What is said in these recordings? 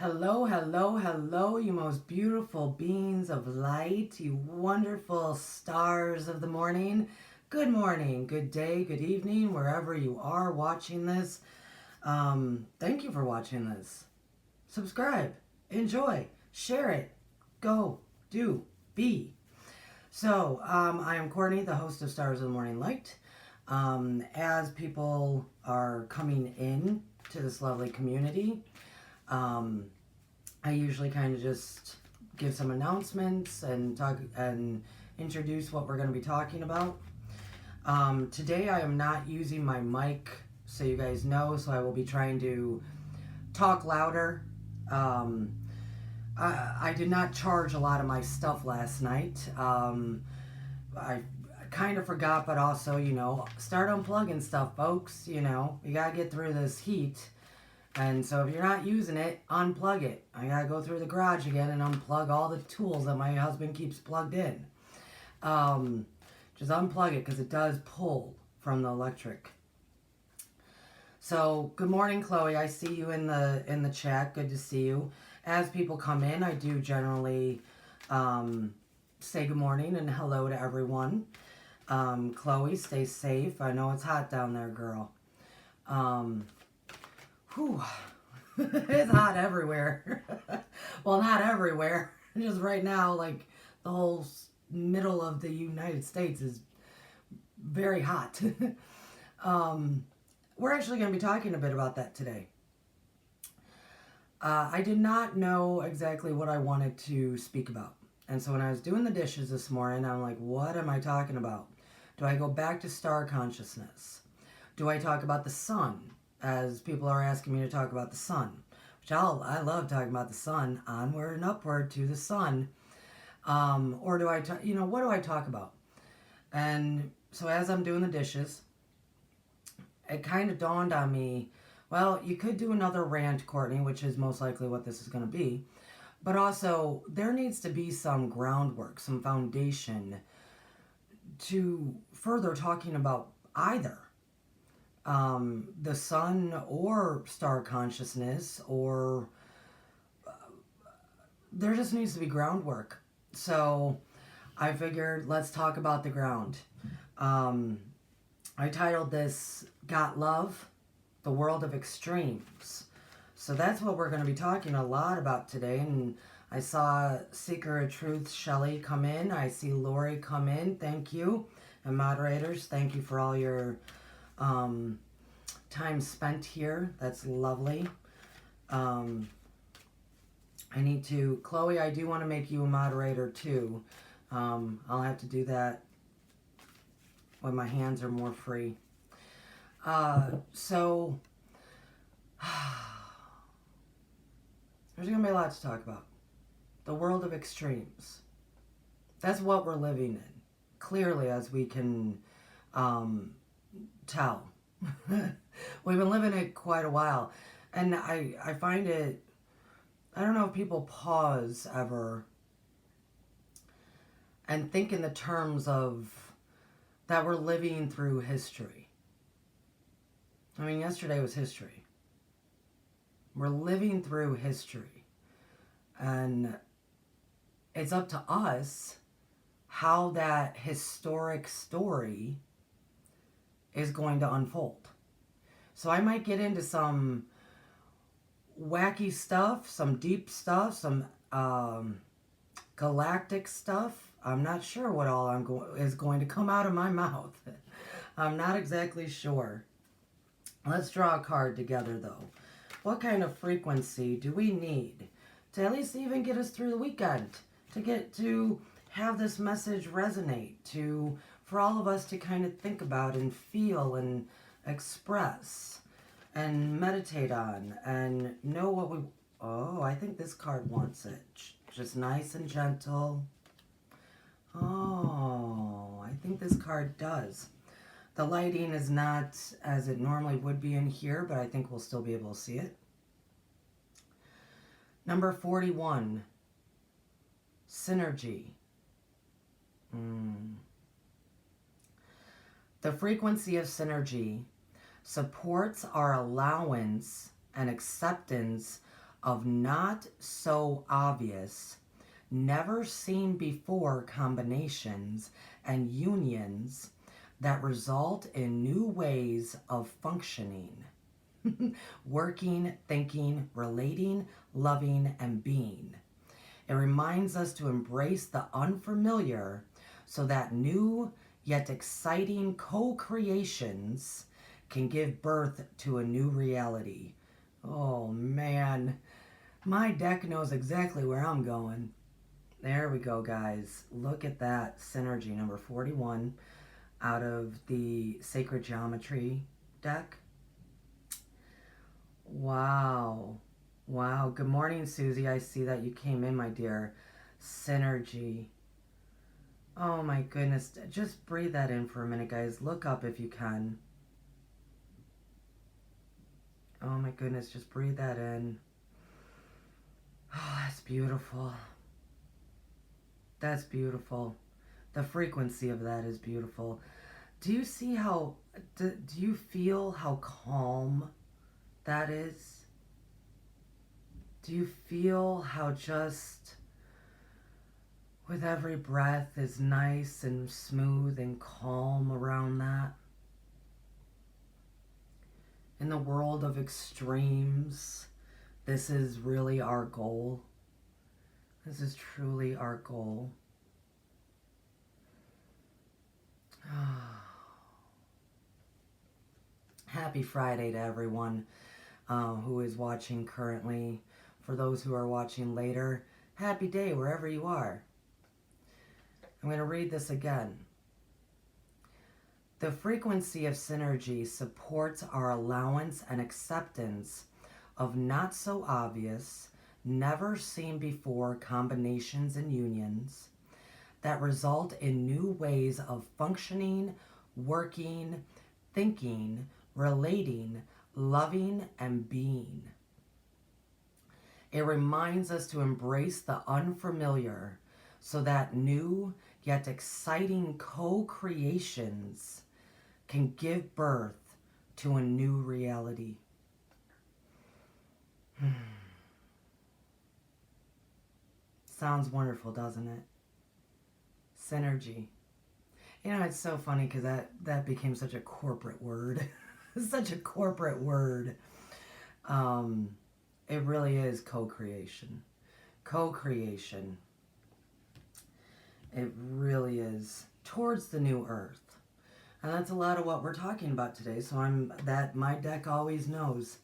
Hello, hello, hello, you most beautiful beings of light, you wonderful stars of the morning. Good morning, good day, good evening, wherever you are watching this. Thank you for watching this. Subscribe, enjoy, share it, go, do, be. So, I am Courtney, the host of Stars of the Morning Light. As people are coming in to this lovely community, I usually kind of just give some announcements and talk and introduce what we're going to be talking about. Today I am not using my mic, so you guys know, so I will be trying to talk louder. I did not charge a lot of my stuff last night. I kind of forgot, but also, start unplugging stuff, folks. You gotta get through this heat. And so if you're not using it, unplug it. I gotta go through the garage again and unplug all the tools that my husband keeps plugged in. Just unplug it because it does pull from the electric. So good morning, Chloe. I see you in the chat. Good to see you. As people come in, I do generally say good morning and hello to everyone. Chloe, stay safe. I know it's hot down there, girl. It's hot everywhere. Well, not everywhere. Just right now, like the whole middle of the United States is very hot. We're actually going to be talking a bit about that today. I did not know exactly what I wanted to speak about. And so when I was doing the dishes this morning, I'm like, what am I talking about? Do I go back to star consciousness? Do I talk about the sun? As people are asking me to talk about the sun, which I love talking about the sun, onward and upward to the sun. Or do I, what do I talk about? And so as I'm doing the dishes, it kind of dawned on me, well, you could do another rant, Courtney, which is most likely what this is going to be. But also, there needs to be some groundwork, some foundation to further talking about either. The sun or star consciousness, or there just needs to be groundwork. So I figured, let's talk about the ground. I titled this Got Love, the World of Extremes. So that's what we're going to be talking a lot about today. And I saw Seeker of Truth Shelley come in. I see Lori come in. Thank you. And moderators, thank you for all your time spent here. That's lovely. I need to, Chloe, I do want to make you a moderator too. I'll have to do that when my hands are more free. So there's going to be a lot to talk about. The world of extremes. That's what we're living in, clearly, as we can tell. We've been living it quite a while. And I find it, I don't know if people pause ever and think in the terms of that we're living through history. I mean, yesterday was history. We're living through history. And it's up to us how that historic story is going to unfold. So I might get into some wacky stuff, some deep stuff, some galactic stuff. I'm not sure what all is going to come out of my mouth. I'm not exactly sure. Let's draw a card together, though. What kind of frequency do we need to at least even get us through the weekend? To have this message resonate, for all of us to kind of think about and feel and express and meditate on and know what we... Oh, I think this card wants it. Just nice and gentle. Oh, I think this card does. The lighting is not as it normally would be in here, but I think we'll still be able to see it. Number 41. Synergy. The frequency of synergy supports our allowance and acceptance of not so obvious, never seen before combinations and unions that result in new ways of functioning, working, thinking, relating, loving, and being. It reminds us to embrace the unfamiliar so that new yet exciting co-creations can give birth to a new reality. Oh man, my deck knows exactly where I'm going. There we go, guys. Look at that synergy, number 41 out of the Sacred Geometry deck. Wow. Wow. Good morning, Susie. I see that you came in, my dear. Synergy. Oh my goodness. Just breathe that in for a minute, guys. Look up if you can. Oh my goodness. Just breathe that in. Oh, that's beautiful. That's beautiful. The frequency of that is beautiful. Do you see how, do you feel how calm that is? Do you feel how just with every breath is nice and smooth and calm around that? In the world of extremes, this is really our goal. This is truly our goal. Happy Friday to everyone who is watching currently. For those who are watching later, happy day wherever you are. I'm going to read this again. The frequency of synergy supports our allowance and acceptance of not so obvious, never seen before combinations and unions that result in new ways of functioning, working, thinking, relating, loving, and being. It reminds us to embrace the unfamiliar so that new yet exciting co-creations can give birth to a new reality. Sounds wonderful, doesn't it? Synergy. You know, it's so funny because that became such a corporate word. Such a corporate word. It really is co-creation. Co-creation. It really is. Towards the new earth. And that's a lot of what we're talking about today. So my deck always knows.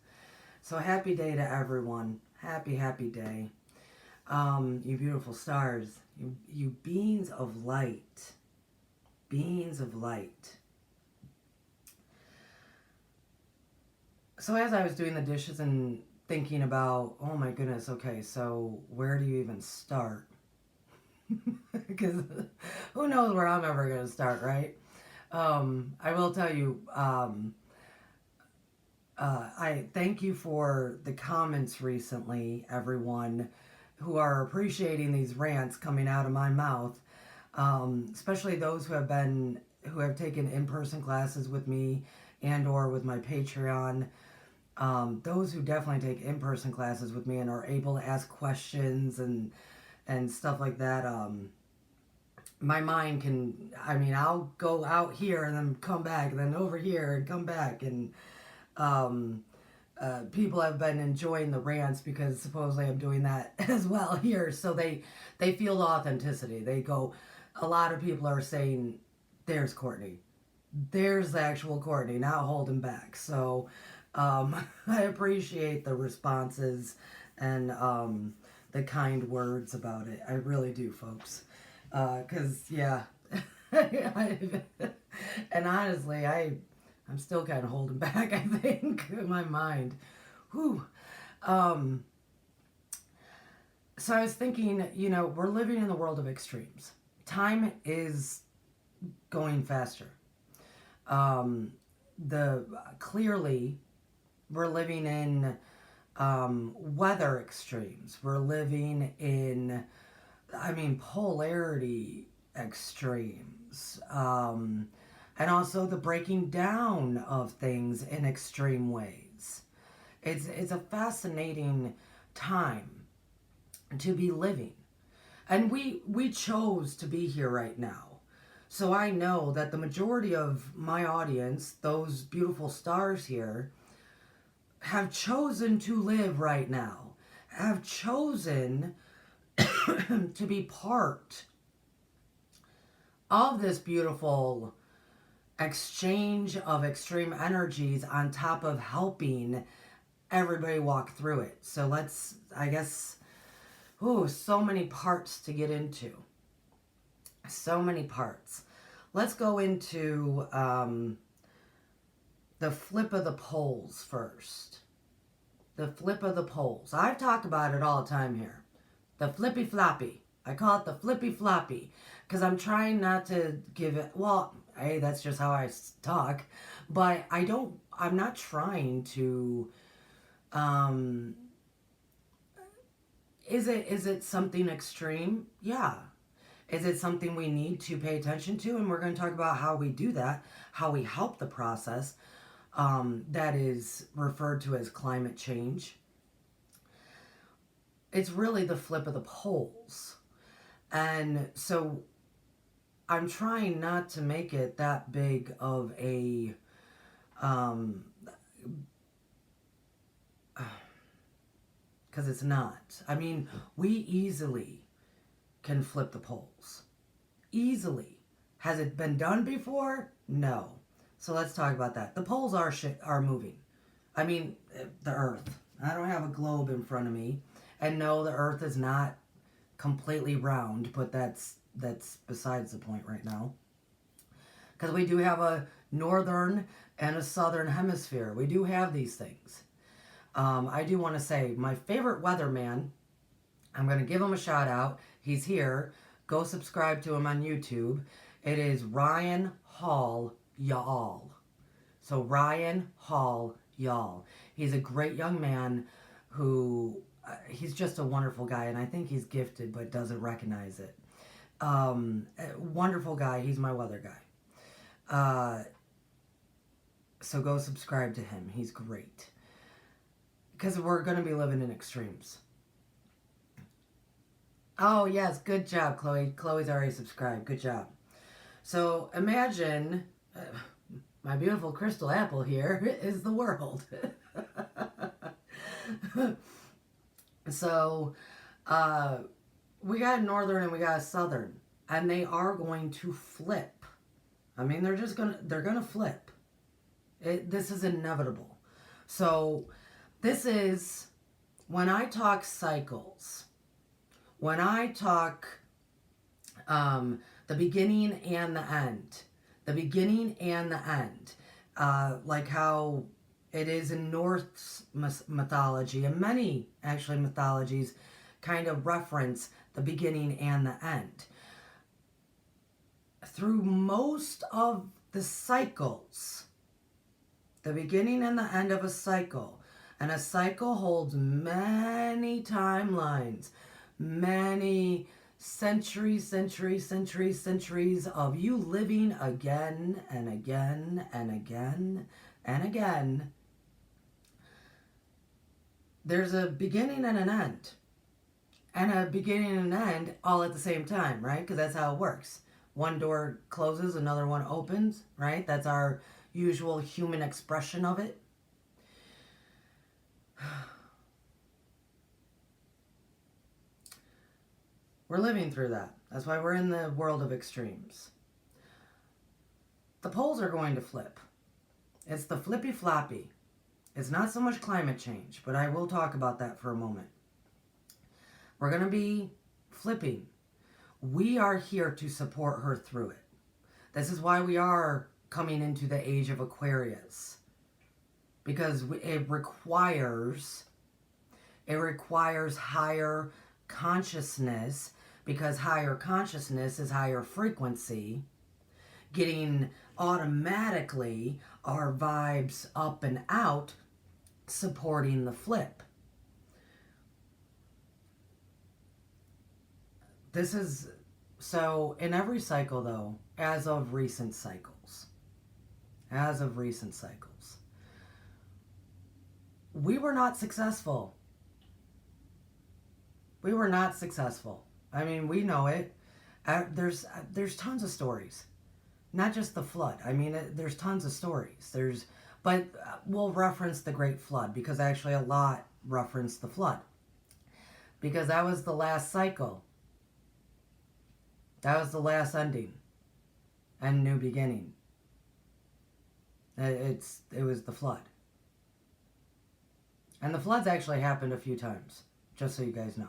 So happy day to everyone. Happy, happy day. You beautiful stars. You beings of light. Beings of light. So as I was doing the dishes and thinking about, oh my goodness, okay, so where do you even start? Because who knows where I'm ever going to start, right? I will tell you, I thank you for the comments recently, everyone who are appreciating these rants coming out of my mouth, especially those who have taken in-person classes with me and or with my Patreon. Those who definitely take in-person classes with me and are able to ask questions and stuff like that. My mind can, I'll go out here and then come back and then over here and come back. And people have been enjoying the rants because supposedly I'm doing that as well here. So they feel the authenticity. They go, a lot of people are saying, there's Courtney. There's the actual Courtney, not holding back. So I appreciate the responses and the kind words about it. I really do, folks. Because, yeah. And honestly, I'm still kind of holding back, I think, in my mind. Whew. So I was thinking, we're living in the world of extremes. Time is going faster. Clearly, we're living in weather extremes. We're living in, polarity extremes. And also the breaking down of things in extreme ways. It's a fascinating time to be living. And we chose to be here right now. So I know that the majority of my audience, those beautiful stars here, have chosen to live right now, have chosen to be part of this beautiful exchange of extreme energies on top of helping everybody walk through it. So let's, I guess, so many parts to get into. So many parts. Let's go into the flip of the poles first. The flip of the poles. I talk about it all the time here. The flippy floppy. I call it the flippy floppy because I'm trying not to give it, well, hey, that's just how I talk, but I'm not trying to, is it something extreme? Yeah. Is it something we need to pay attention to? And we're going to talk about how we do that, how we help the process that is referred to as climate change. It's really the flip of the poles. And so I'm trying not to make it that big of a because it's not. I mean, we easily can flip the poles. Easily. Has it been done before? No. So let's talk about that. The poles are moving. I mean, the Earth. I don't have a globe in front of me. And no, the Earth is not completely round, but that's besides the point right now. Because we do have a northern and a southern hemisphere. We do have these things. I do want to say my favorite weatherman, I'm going to give him a shout out. He's here. Go subscribe to him on YouTube. It is Ryan Hall Y'all. So Ryan Hall Y'all. He's a great young man who, he's just a wonderful guy, and I think he's gifted but doesn't recognize it. Wonderful guy. He's my weather guy. So go subscribe to him. He's great. Because we're going to be living in extremes. Oh, yes. Good job, Chloe. Chloe's already subscribed. Good job. So imagine my beautiful crystal apple here is the world. So we got a northern and we got a southern. And they are going to flip. I mean, they're going to flip. This is inevitable. So this is, when I talk cycles, when I talk the beginning and the end, like how it is in Norse mythology, and many actually mythologies kind of reference the beginning and the end. Through most of the cycles, the beginning and the end of a cycle, and a cycle holds many timelines, many centuries of you living again and again and again and again. There's a beginning and an end. And a beginning and an end all at the same time, right? Because that's how it works. One door closes, another one opens, right? That's our usual human expression of it. We're living through that. That's why we're in the world of extremes. The poles are going to flip. It's the flippy floppy. It's not so much climate change, but I will talk about that for a moment. We're going to be flipping. We are here to support her through it. This is why we are coming into the age of Aquarius. Because it requires higher consciousness, because higher consciousness is higher frequency, getting automatically our vibes up and out, supporting the flip. This is, so in every cycle though, as of recent cycles, we were not successful. We were not successful. I mean, we know it. There's tons of stories, not just the flood. I mean, there's tons of stories. But we'll reference the Great Flood because actually a lot reference the flood because that was the last cycle. That was the last ending and new beginning. It was the flood. And the flood's actually happened a few times, just so you guys know.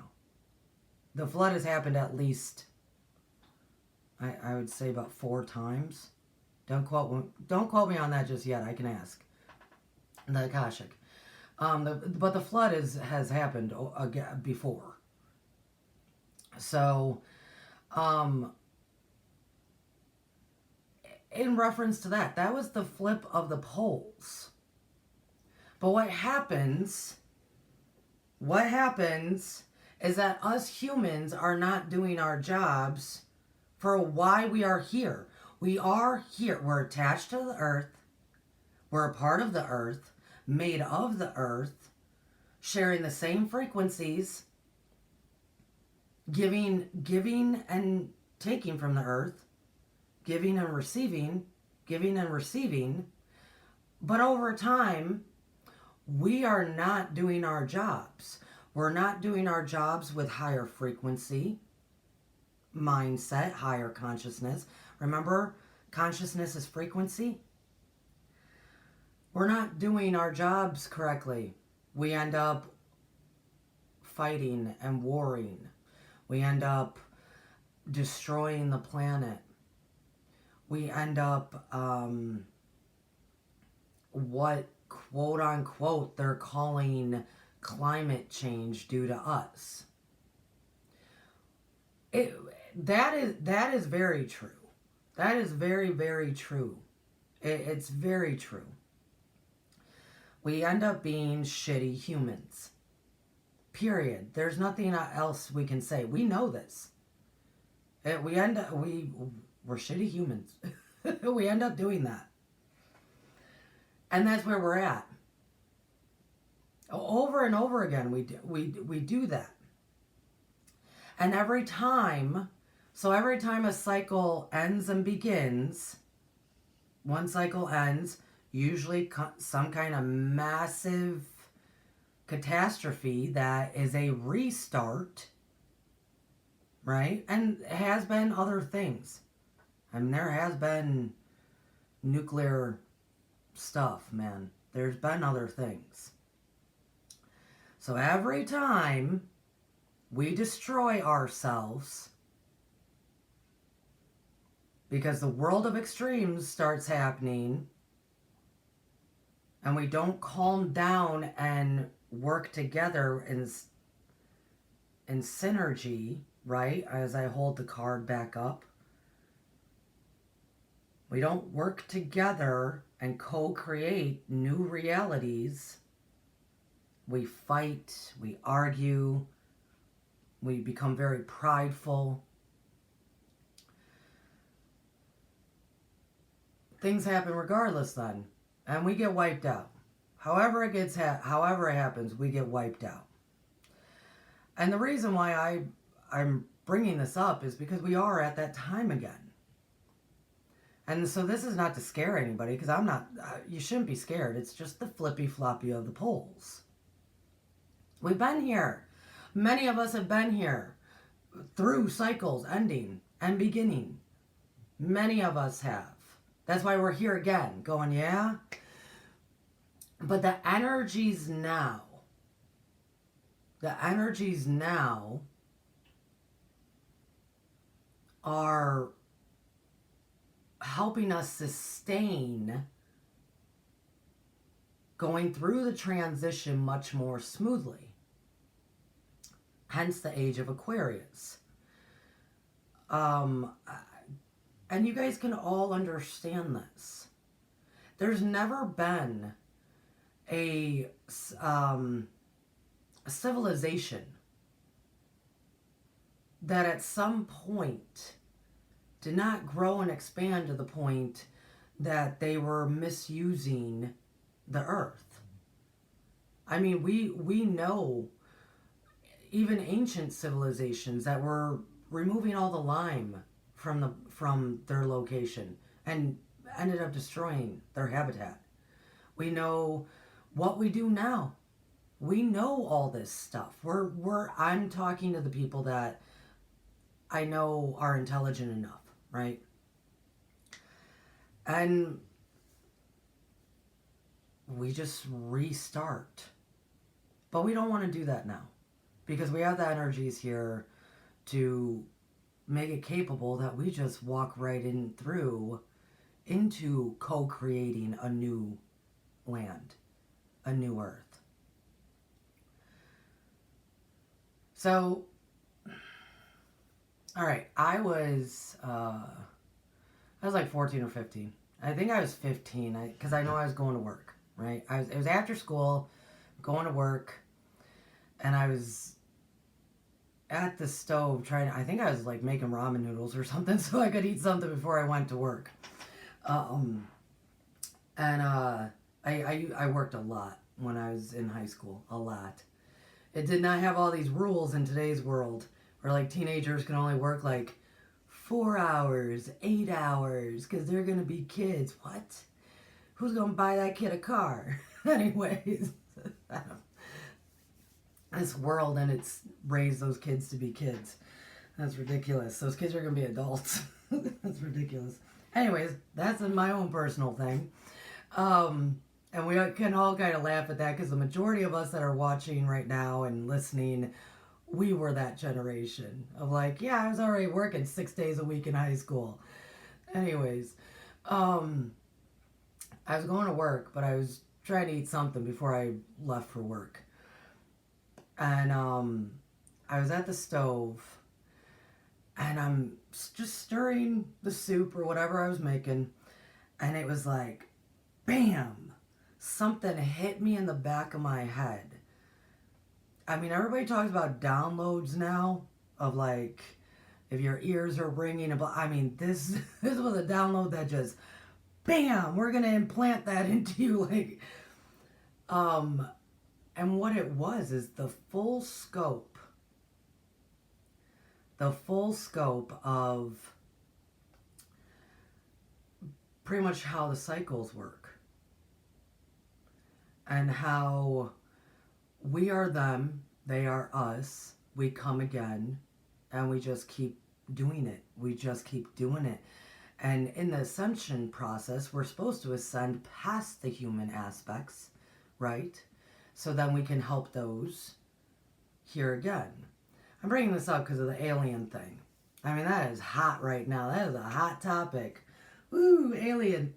The flood has happened at least, I would say about 4 times. Don't quote me on that just yet. I can ask the Akashic. But the flood has happened before. So, in reference to that, that was the flip of the poles. But what happens is that us humans are not doing our jobs for why we are here. We are here. We're attached to the earth. We're a part of the earth, made of the earth, sharing the same frequencies, giving and taking from the earth, giving and receiving. But over time, we are not doing our jobs. We're not doing our jobs with higher frequency, mindset, higher consciousness. Remember, consciousness is frequency. We're not doing our jobs correctly. We end up fighting and warring. We end up destroying the planet. We end up what quote unquote they're calling climate change due to us. That is very true. That is very, very true. It's very true. We end up being shitty humans. Period. There's nothing else we can say. We know this. We're shitty humans. We end up doing that. And that's where we're at. Over and over again, we do that. And every time a cycle ends and begins, one cycle ends, usually some kind of massive catastrophe that is a restart, right? And it has been other things. I mean, there has been nuclear stuff, man. There's been other things. So every time we destroy ourselves because the world of extremes starts happening and we don't calm down and work together in synergy, right? As I hold the card back up. We don't work together and co-create new realities. We fight, we argue, we become very prideful. Things happen regardless then, and we get wiped out. However it happens, we get wiped out. And the reason why I'm bringing this up is because we are at that time again. And so this is not to scare anybody, because you shouldn't be scared. It's just the flippy floppy of the poles. We've been here. Many of us have been here through cycles ending and beginning. Many of us have. That's why we're here again, going, yeah. But the energies now are helping us sustain going through the transition much more smoothly. Hence the age of Aquarius. And you guys can all understand this. There's never been a civilization that at some point did not grow and expand to the point that they were misusing the earth. I mean, we know, even ancient civilizations that were removing all the lime from their location and ended up destroying their habitat. We know what we do now. We know all this stuff. I'm talking to the people that I know are intelligent enough, right? And we just restart. But we don't want to do that now because we have the energies here to make it capable that we just walk right in through into co-creating a new land, a new earth. So, all right, I was like 14 or 15. I think I was 15 because I know I was going to work, right? It was after school, going to work, and I was at the stove I think I was like making ramen noodles or something so I could eat something before I went to work. I worked a lot when I was in high school, a lot. It did not have all these rules in today's world where like teenagers can only work like 4 hours, 8 hours because they're going to be kids. What? Who's going to buy that kid a car? Anyways, this world and it's raised those kids to be kids. That's ridiculous. Those kids are going to be adults. That's ridiculous. Anyways, that's my own personal thing. And we can all kind of laugh at that because the majority of us that are watching right now and listening, we were that generation of like, yeah, I was already working 6 days a week in high school. Anyways, I was going to work, but I was trying to eat something before I left for work. And I was at the stove and I'm just stirring the soup or whatever I was making. And it was like, bam, something hit me in the back of my head. I mean, everybody talks about downloads now of like, if your ears are ringing. I mean, this was a download that just, bam, we're going to implant that into you. Like, and what it was is the full scope of pretty much how the cycles work and how we are them, they are us, we come again, and we just keep doing it. We just keep doing it. And in the ascension process, we're supposed to ascend past the human aspects, right? So then we can help those here again. I'm bringing this up because of the alien thing. I mean, that is hot right now. That is a hot topic. Woo, alien.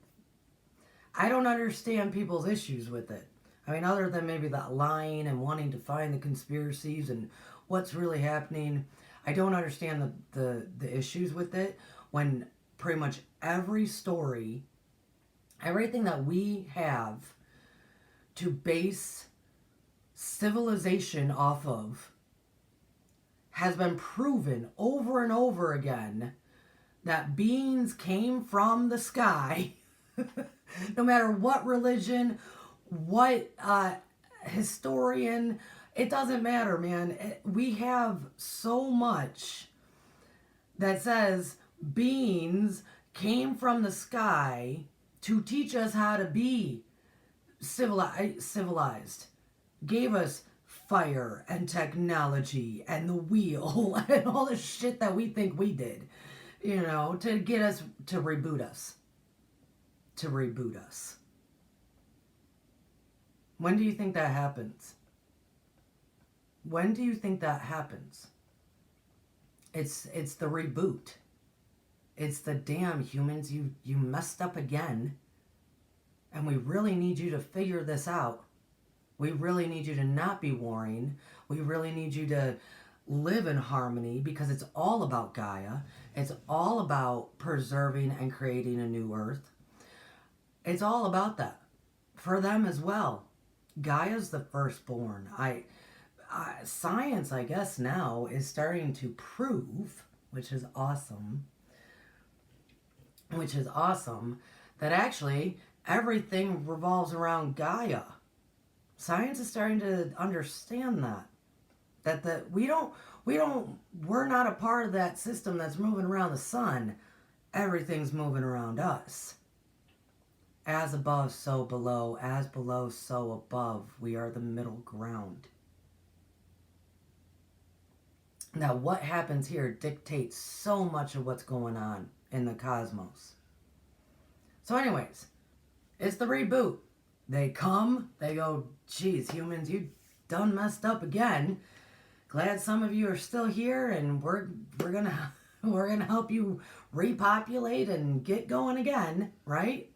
I don't understand people's issues with it. I mean, other than maybe that lying and wanting to find the conspiracies and what's really happening, I don't understand the issues with it when pretty much every story, everything that we have to base civilization off of has been proven over and over again that beings came from the sky. No matter what religion, what historian, it doesn't matter, man. We have so much that says beings came from the sky to teach us how to be civilized. Gave us fire and technology and the wheel and all the shit that we think we did, you know, to get us, to reboot us. To reboot us. When do you think that happens? When do you think that happens? It's the reboot. It's the damn humans, you messed up again. And we really need you to figure this out. We really need you to not be warring. We really need you to live in harmony because it's all about Gaia. It's all about preserving and creating a new earth. It's all about that. For them as well. Gaia's the firstborn. Science, I guess now, is starting to prove, which is awesome, that actually everything revolves around Gaia. Science is starting to understand that. That we're not a part of that system that's moving around the sun. Everything's moving around us. As above, so below. As below, so above. We are the middle ground. Now, what happens here dictates so much of what's going on in the cosmos. So anyways, it's the reboot. They come, they go, geez, humans, you done messed up again. Glad some of you are still here, and we're gonna help you repopulate and get going again, right?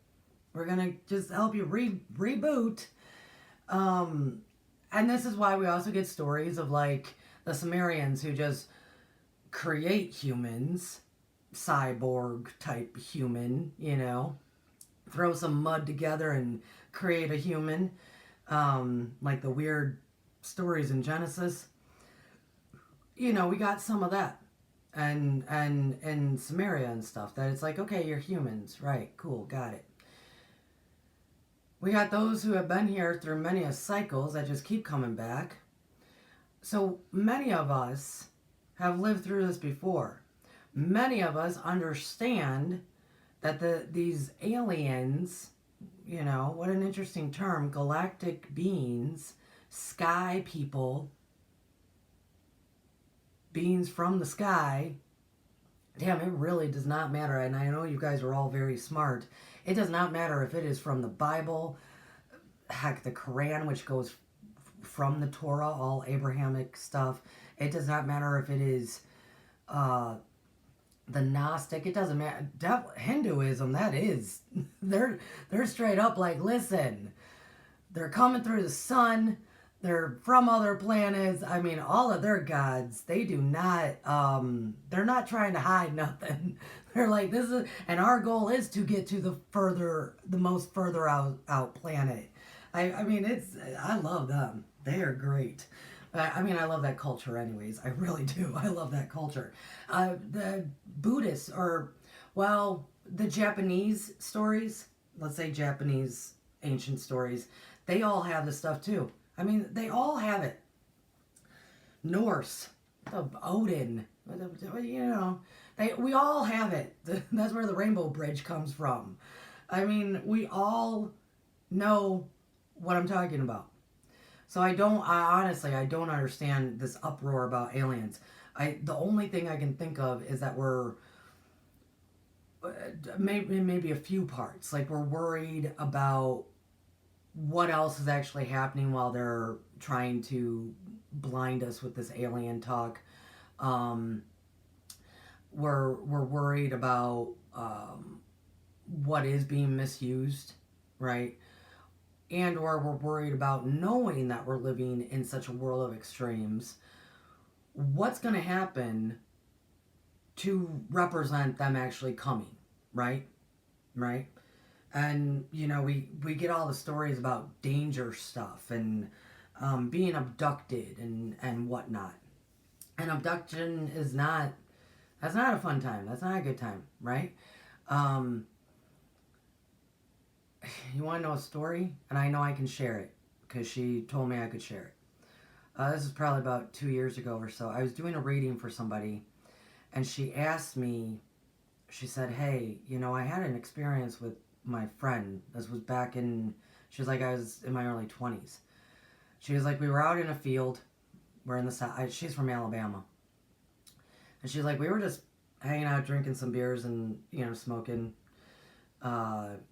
We're gonna just help you reboot. And this is why we also get stories of like the Sumerians who just create humans, cyborg type human, you know, throw some mud together and create a human, like the weird stories in Genesis. You know, we got some of that, and Samaria and stuff. That it's like, okay, you're humans, right? Cool, got it. We got those who have been here through many cycles that just keep coming back. So many of us have lived through this before. Many of us understand that these aliens, you know, what an interesting term, galactic beings, sky people, beings from the sky. Damn, it really does not matter. And I know you guys are all very smart. It does not matter if it is from the Bible, heck, the Quran, which goes from the Torah, all Abrahamic stuff. It does not matter if it is the Gnostic. It doesn't matter. Hinduism, that is. They're straight up like, listen, they're coming through the sun. They're from other planets. I mean, all of their gods, they do not, they're not trying to hide nothing. They're like, this is, and our goal is to get to the most further out planet. I mean, I love them. They are great. I mean, I love that culture anyways. I really do. I love that culture. The Buddhists, the Japanese stories, let's say Japanese ancient stories, they all have this stuff too. I mean, they all have it. Norse, Odin, you know, we all have it. That's where the Rainbow Bridge comes from. I mean, we all know what I'm talking about. So I honestly don't understand this uproar about aliens. The only thing I can think of is that we're maybe a few parts. Like we're worried about what else is actually happening while they're trying to blind us with this alien talk. We're worried about what is being misused, right? And or we're worried about knowing that we're living in such a world of extremes. What's going to happen to represent them actually coming, right? Right? And, you know, we get all the stories about danger stuff and being abducted and whatnot. And abduction that's not a fun time. That's not a good time, right? You want to know a story? And I know I can share it because she told me I could share it. This is probably about 2 years ago or so. I was doing a reading for somebody and she asked me, she said, hey, you know, I had an experience with my friend. This was she was like, I was in my early 20s. She was like, we were out in a field. We're in the south. She's from Alabama. And she's like, we were just hanging out, drinking some beers and, you know, smoking.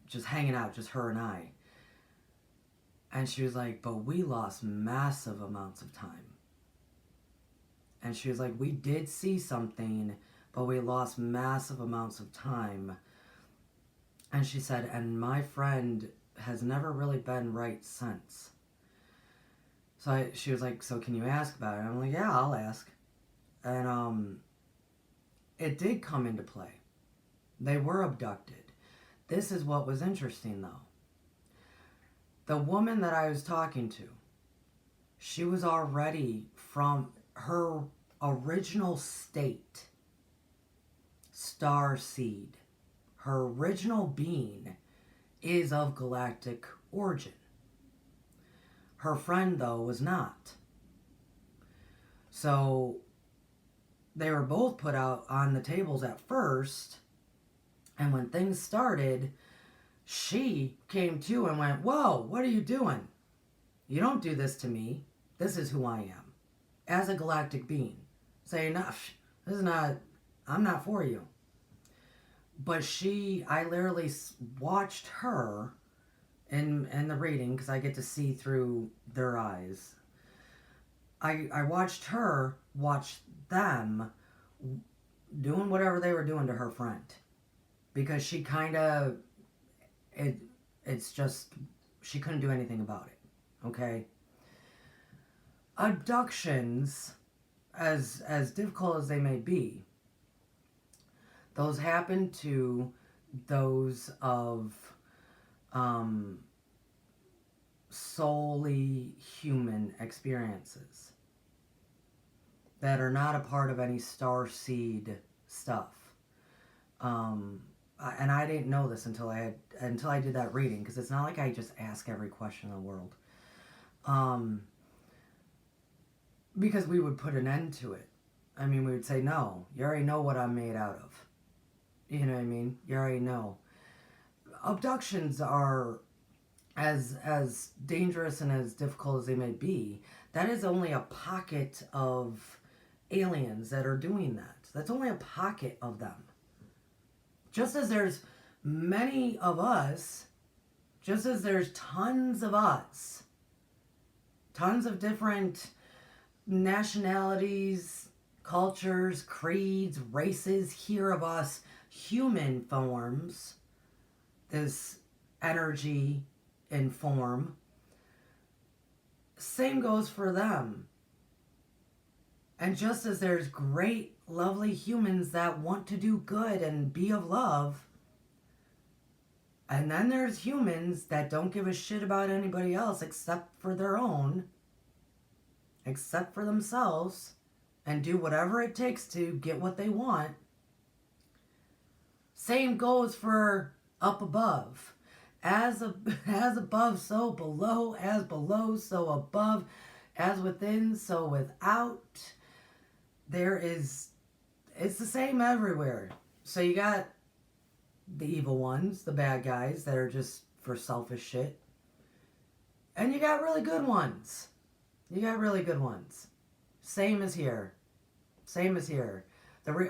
Just hanging out, just her and I. And she was like, but we lost massive amounts of time. And she was like, we did see something, but we lost massive amounts of time. And she said, and my friend has never really been right since. So she was like, so can you ask about it? And I'm like, yeah, I'll ask. And it did come into play. They were abducted. This is what was interesting, though. The woman that I was talking to, she was already from her original state, star seed. Her original being is of galactic origin. Her friend, though, was not. So they were both put out on the tables at first, and when things started, she came to and went, "Whoa, what are you doing? You don't do this to me. This is who I am." As a galactic being. Saying, "No, this is not, I'm not for you." But I literally watched her in the reading, because I get to see through their eyes. I watched her watch them doing whatever they were doing to her friend. Because she kind of, it's just, she couldn't do anything about it. Okay? Abductions, as difficult as they may be, those happen to those of solely human experiences that are not a part of any star seed stuff. And I didn't know this until I did that reading, because it's not like I just ask every question in the world. Because we would put an end to it. I mean, we would say, "No, you already know what I'm made out of." You know what I mean? You already know. Abductions are as dangerous and as difficult as they may be. That is only a pocket of aliens that are doing that. That's only a pocket of them. Just as there's many of us, just as there's tons of us, tons of different nationalities, cultures, creeds, races here of us, human forms, this energy in form, same goes for them. And just as there's great, lovely humans that want to do good and be of love, and then there's humans that don't give a shit about anybody else except for their own, except for themselves, and do whatever it takes to get what they want. Same goes for up above. As above, so below. As below, so above. As within, so without. It's the same everywhere. So you got the evil ones, the bad guys that are just for selfish shit. And you got really good ones. Same as here.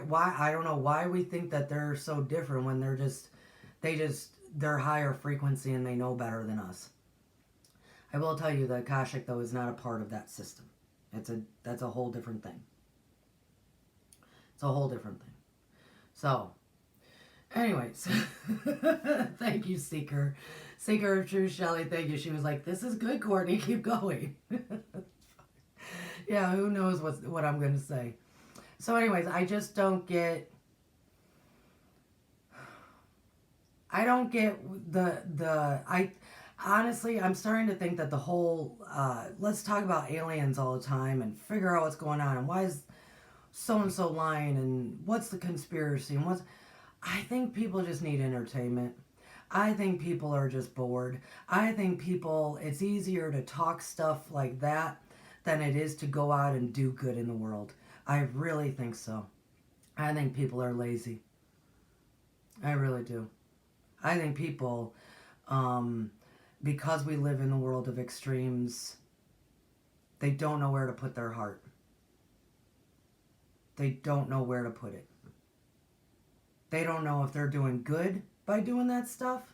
Why, I don't know why we think that they're so different when they're higher frequency and they know better than us. I will tell you, the Akashic, though, is not a part of that system. That's a whole different thing. It's a whole different thing. So, anyways, thank you, Seeker of Truth, Shelley. Thank you. She was like, "This is good, Courtney. Keep going." Yeah, who knows what I'm going to say. So, anyways, I just don't get. I don't get honestly, I'm starting to think that the whole, let's talk about aliens all the time and figure out what's going on and why is so-and-so lying and what's the conspiracy and I think people just need entertainment. I think people are just bored. I think it's easier to talk stuff like that than it is to go out and do good in the world. I really think so. I think people are lazy. I really do. I think people, because we live in the world of extremes, they don't know where to put their heart. They don't know where to put it. They don't know if they're doing good by doing that stuff.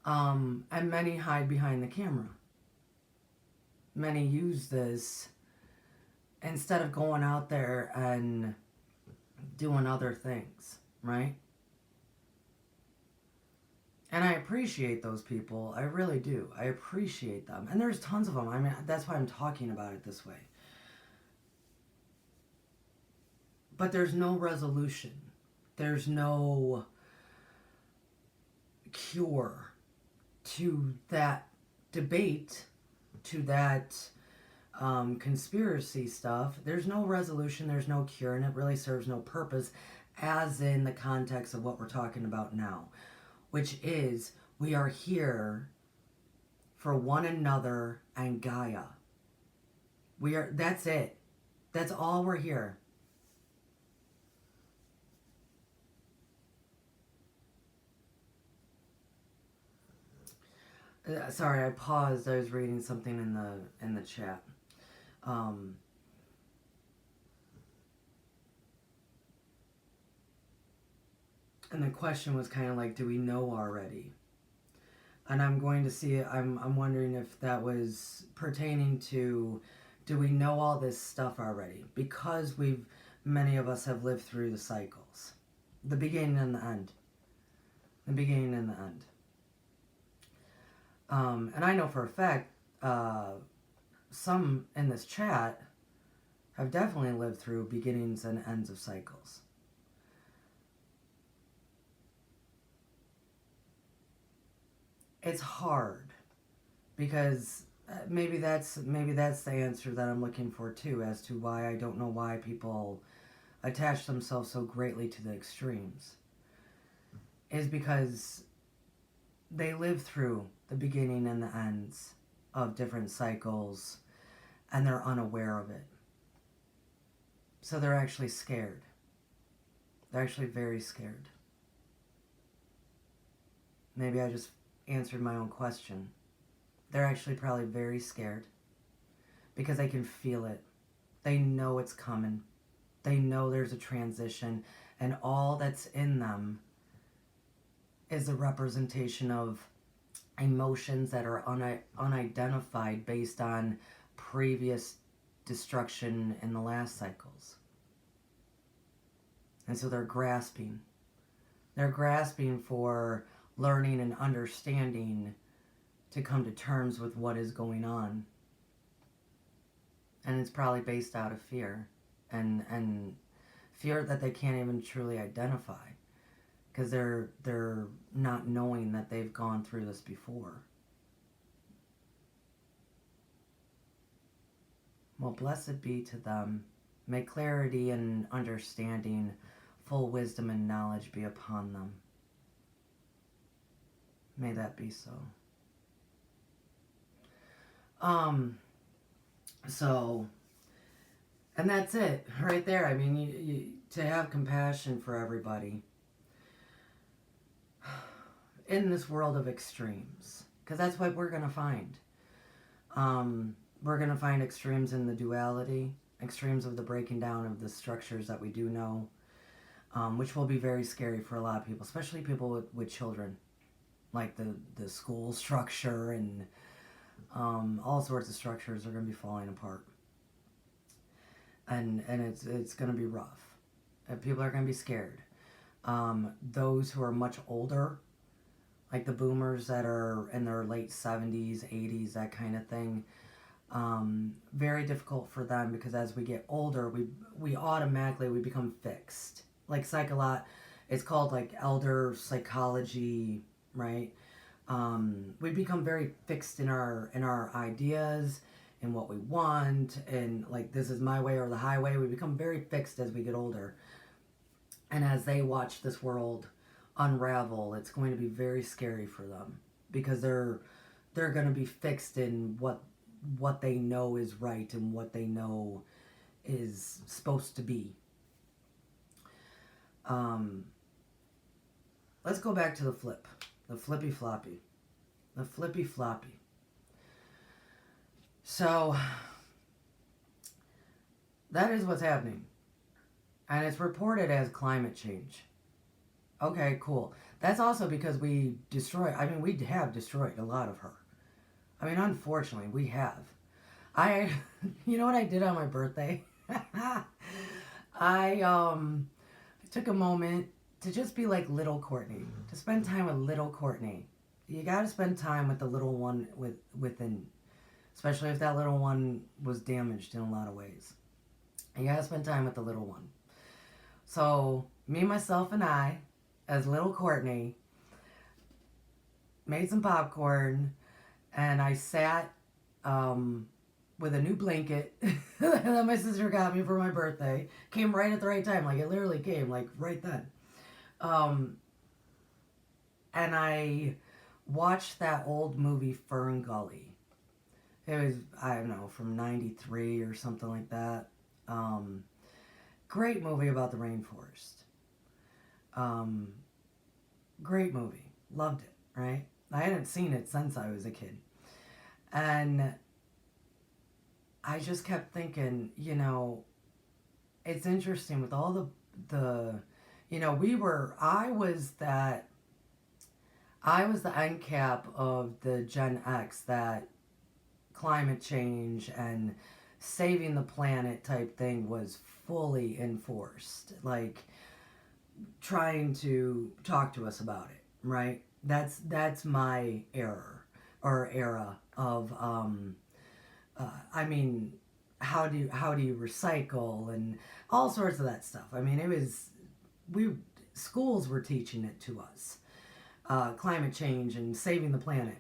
And many hide behind the camera. Many use this instead of going out there and doing other things, right? And I appreciate those people. I really do. I appreciate them. And there's tons of them. I mean, that's why I'm talking about it this way. But there's no resolution. There's no cure to that debate, to that conspiracy stuff. There's no resolution. There's no cure. And it really serves no purpose, as in the context of what we're talking about now, which is we are here for one another and Gaia. That's it. That's all we're here. Sorry, I paused. I was reading something in the chat. Um, and the question was kind of like, do we know already? And I'm going to see it. I'm wondering if that was pertaining to, do we know all this stuff already? Because many of us have lived through the cycles, the beginning and the end, the beginning and the end. And I know for a fact, some in this chat have definitely lived through beginnings and ends of cycles. It's hard because maybe that's the answer that I'm looking for too, as to why I don't know why people attach themselves so greatly to the extremes, is because they live through the beginning and the ends of different cycles and they're unaware of it. So they're actually scared. They're actually very scared. Maybe I just answered my own question. They're actually probably very scared because they can feel it. They know it's coming. They know there's a transition, and all that's in them is a representation of emotions that are unidentified based on previous destruction in the last cycles. And so they're grasping. They're grasping for learning and understanding to come to terms with what is going on. And it's probably based out of fear. And fear that they can't even truly identify. Because they're not knowing that they've gone through this before. Well, blessed be to them. May clarity and understanding, full wisdom and knowledge be upon them. May that be so. So, and that's it right there. I mean, you to have compassion for everybody in this world of extremes, because that's what we're going to find. We're going to find extremes in the duality, extremes of the breaking down of the structures that we do know, which will be very scary for a lot of people, especially people with children, like the school structure and all sorts of structures are going to be falling apart. And it's going to be rough. People are going to be scared. Those who are much older, like the boomers that are in their late 70s, 80s, that kind of thing, very difficult for them, because as we get older, we automatically become fixed. Like it's called like elder psychology, right? We become very fixed in our ideas and what we want, and like this is my way or the highway. We become very fixed as we get older, and as they watch this world unravel, it's going to be very scary for them, because they're going to be fixed in what they know is right and what they know is supposed to be. Let's go back to the flip. The flippy floppy. The flippy floppy. So, that is what's happening. And it's reported as climate change. Okay, cool. That's also because we have destroyed a lot of her. I mean, unfortunately, we have. You know what I did on my birthday? I took a moment to just be like little Courtney, to spend time with little Courtney. You got to spend time with the little one within, especially if that little one was damaged in a lot of ways. You got to spend time with the little one. So me, myself, and I, as little Courtney, made some popcorn, and I sat with a new blanket that my sister got me for my birthday. Came right at the right time. Like, it literally came, like, right then. And I watched that old movie, Fern Gully. It was, I don't know, from 93 or something like that. Great movie about the rainforest. Um, Great movie. Loved it, right? I hadn't seen it since I was a kid. And I just kept thinking, it's interesting with all the I was the end cap of the Gen X that climate change and saving the planet type thing was fully enforced. Like trying to talk to us about it, right? That's my era of I mean, how do you recycle and all sorts of that stuff. I mean, it was we schools were teaching it to us, climate change and saving the planet.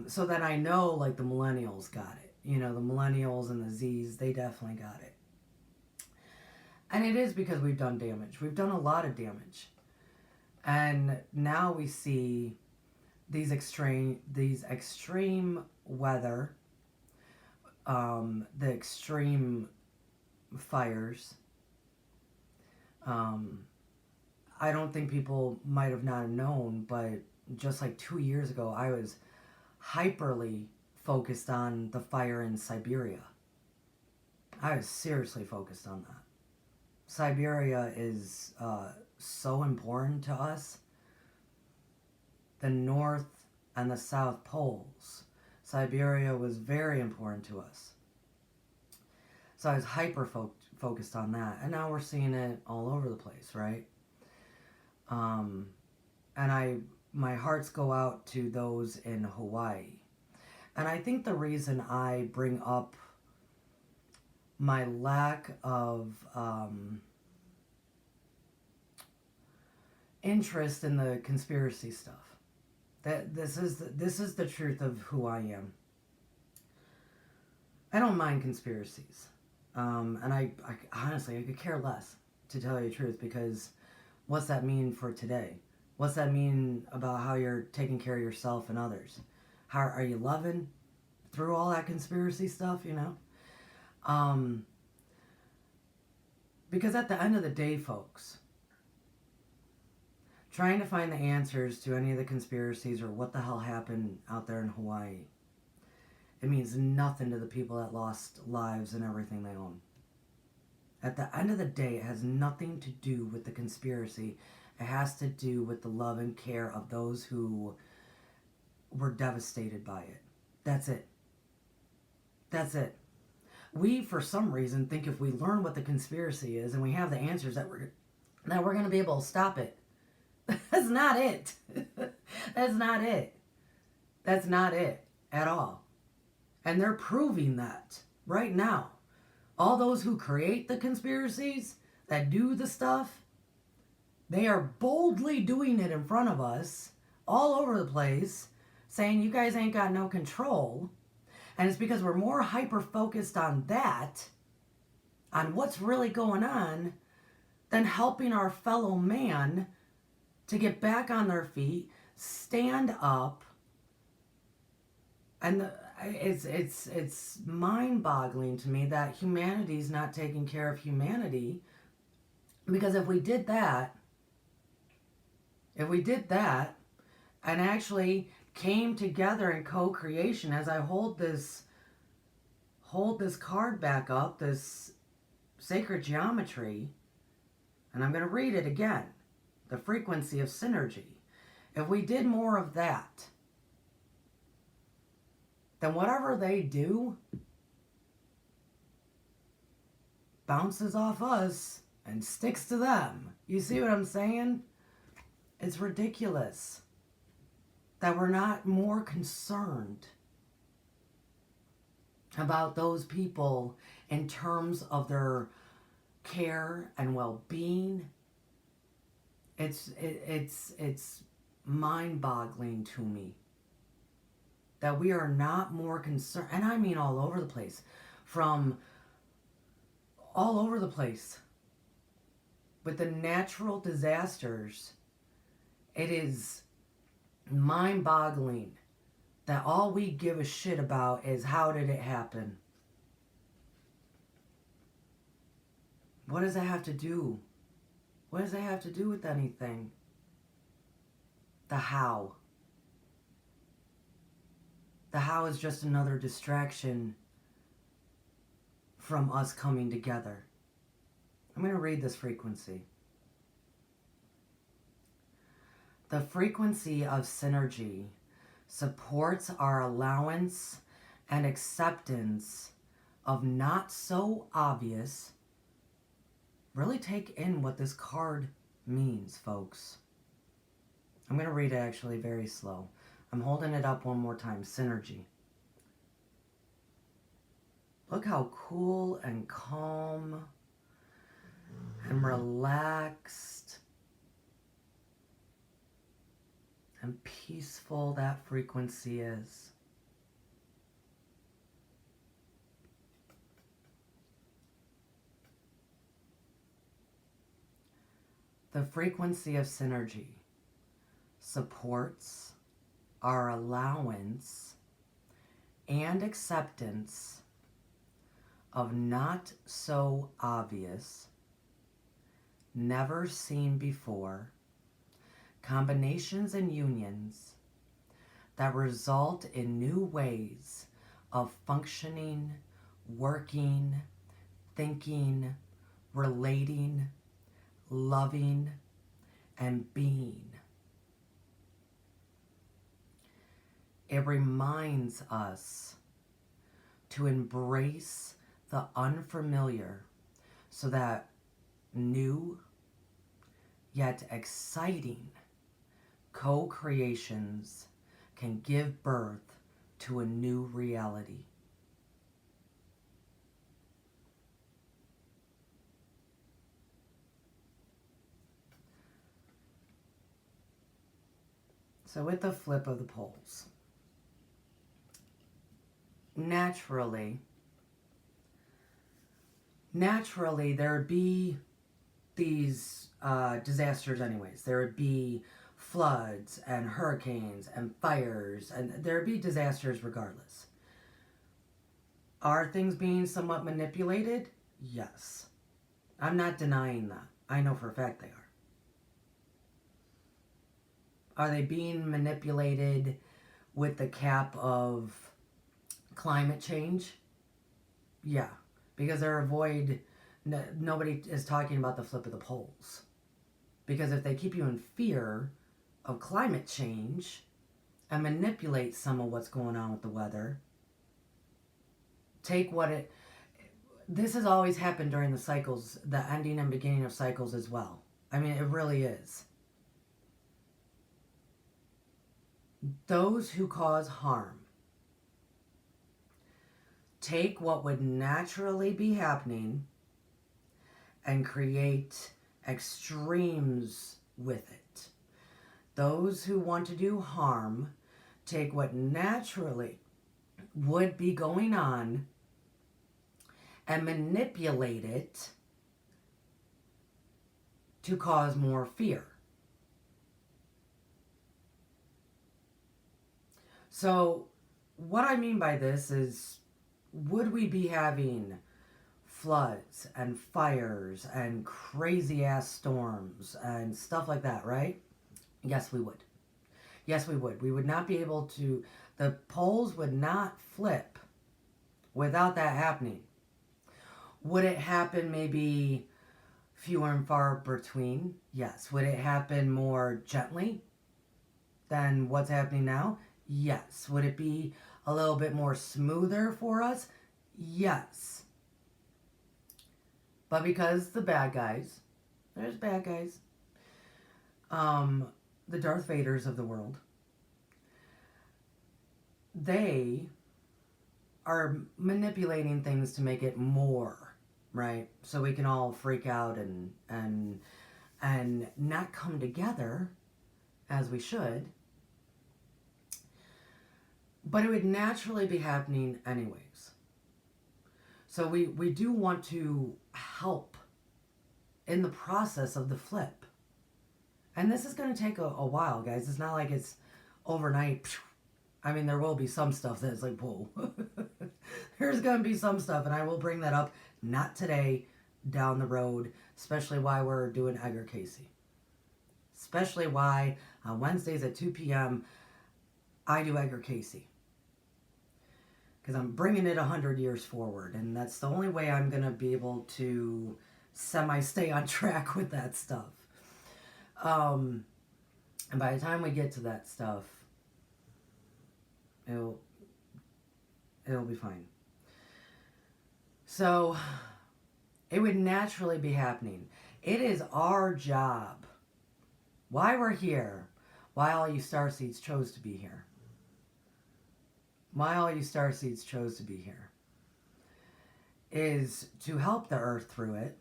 So that I know, like, the millennials got it. The millennials and the Z's, they definitely got it. And it is because we've done damage. We've done a lot of damage. And now we see these extreme weather, the extreme fires. I don't think people might have not known, but just like 2 years ago, I was hyperly focused on the fire in Siberia. I was seriously focused on that. Siberia is so important to us. The North and the South Poles. Siberia was very important to us. So I was focused on that. And now we're seeing it all over the place, right? And my hearts go out to those in Hawaii. And I think the reason I bring up my lack of interest in the conspiracy stuff, that this is the truth of who I am. I don't mind conspiracies, and I honestly I could care less, to tell you the truth, because what's that mean for today? What's that mean about how you're taking care of yourself and others? How are you loving through all that conspiracy stuff? Because at the end of the day, folks, trying to find the answers to any of the conspiracies or what the hell happened out there in Hawaii, it means nothing to the people that lost lives and everything they own. At the end of the day, it has nothing to do with the conspiracy. It has to do with the love and care of those who were devastated by it. That's it. That's it. We, for some reason, think if we learn what the conspiracy is and we have the answers that we're going to be able to stop it. That's not it. That's not it. That's not it at all. And they're proving that right now. All those who create the conspiracies, that do the stuff, they are boldly doing it in front of us, all over the place, saying you guys ain't got no control. And it's because we're more hyper-focused on that, on what's really going on, than helping our fellow man to get back on their feet, stand up. And it's mind-boggling to me that humanity's not taking care of humanity, because if we did that, and actually came together in co-creation, as I hold this card back up, this sacred geometry, and I'm going to read it again, the frequency of synergy. If we did more of that, then whatever they do bounces off us and sticks to them. You see what I'm saying? It's ridiculous that we're not more concerned about those people in terms of their care and well-being. It's mind-boggling to me that we are not more concerned, and I mean all over the place, from all over the place with the natural disasters. It is mind-boggling that all we give a shit about is how did it happen? What does that have to do? What does that have to do with anything? The how. The how is just another distraction from us coming together. I'm going to read this frequency. The frequency of synergy supports our allowance and acceptance of not so obvious. Really take in what this card means, folks. I'm going to read it actually very slow. I'm holding it up one more time. Synergy. Look how cool and calm and relaxed and peaceful that frequency is. The frequency of synergy supports our allowance and acceptance of not so obvious, never seen before, combinations and unions that result in new ways of functioning, working, thinking, relating, loving, and being. It reminds us to embrace the unfamiliar so that new yet exciting co-creations can give birth to a new reality. So with the flip of the poles, naturally there'd be these disasters anyways. There would be floods and hurricanes and fires, and there'd be disasters regardless. Are things being somewhat manipulated? Yes. I'm not denying that. I know for a fact they are. Are they being manipulated with the cap of climate change? Yeah, because nobody is talking about the flip of the poles. Because if they keep you in fear of climate change and manipulate some of what's going on with the weather, this has always happened during the cycles, the ending and beginning of cycles as well. I mean, it really is. Those who cause harm take what would naturally be happening and create extremes with it. Those who want to do harm take what naturally would be going on and manipulate it to cause more fear. So what I mean by this is, would we be having floods and fires and crazy ass storms and stuff like that, right? Yes, we would. Yes, we would. We would not be able to, the poles would not flip without that happening. Would it happen maybe fewer and far between? Yes. Would it happen more gently than what's happening now? Yes. Would it be a little bit more smoother for us? Yes. But because the bad guys, there's bad guys, the Darth Vaders of the world, they are manipulating things to make it more, right? So we can all freak out and not come together as we should. But it would naturally be happening anyways. So we do want to help in the process of the flip. And this is going to take a while, guys. It's not like it's overnight. I mean, there will be some stuff that's like, whoa. There's going to be some stuff, and I will bring that up, not today, down the road, especially why we're doing Edgar Casey. Especially why on Wednesdays at 2 p.m. I do Edgar Casey. Because I'm bringing it 100 years forward, and that's the only way I'm going to be able to semi-stay on track with that stuff. And by the time we get to that stuff, it'll be fine. So, it would naturally be happening. It is our job, why we're here, why all you starseeds chose to be here. Why all you starseeds chose to be here is to help the earth through it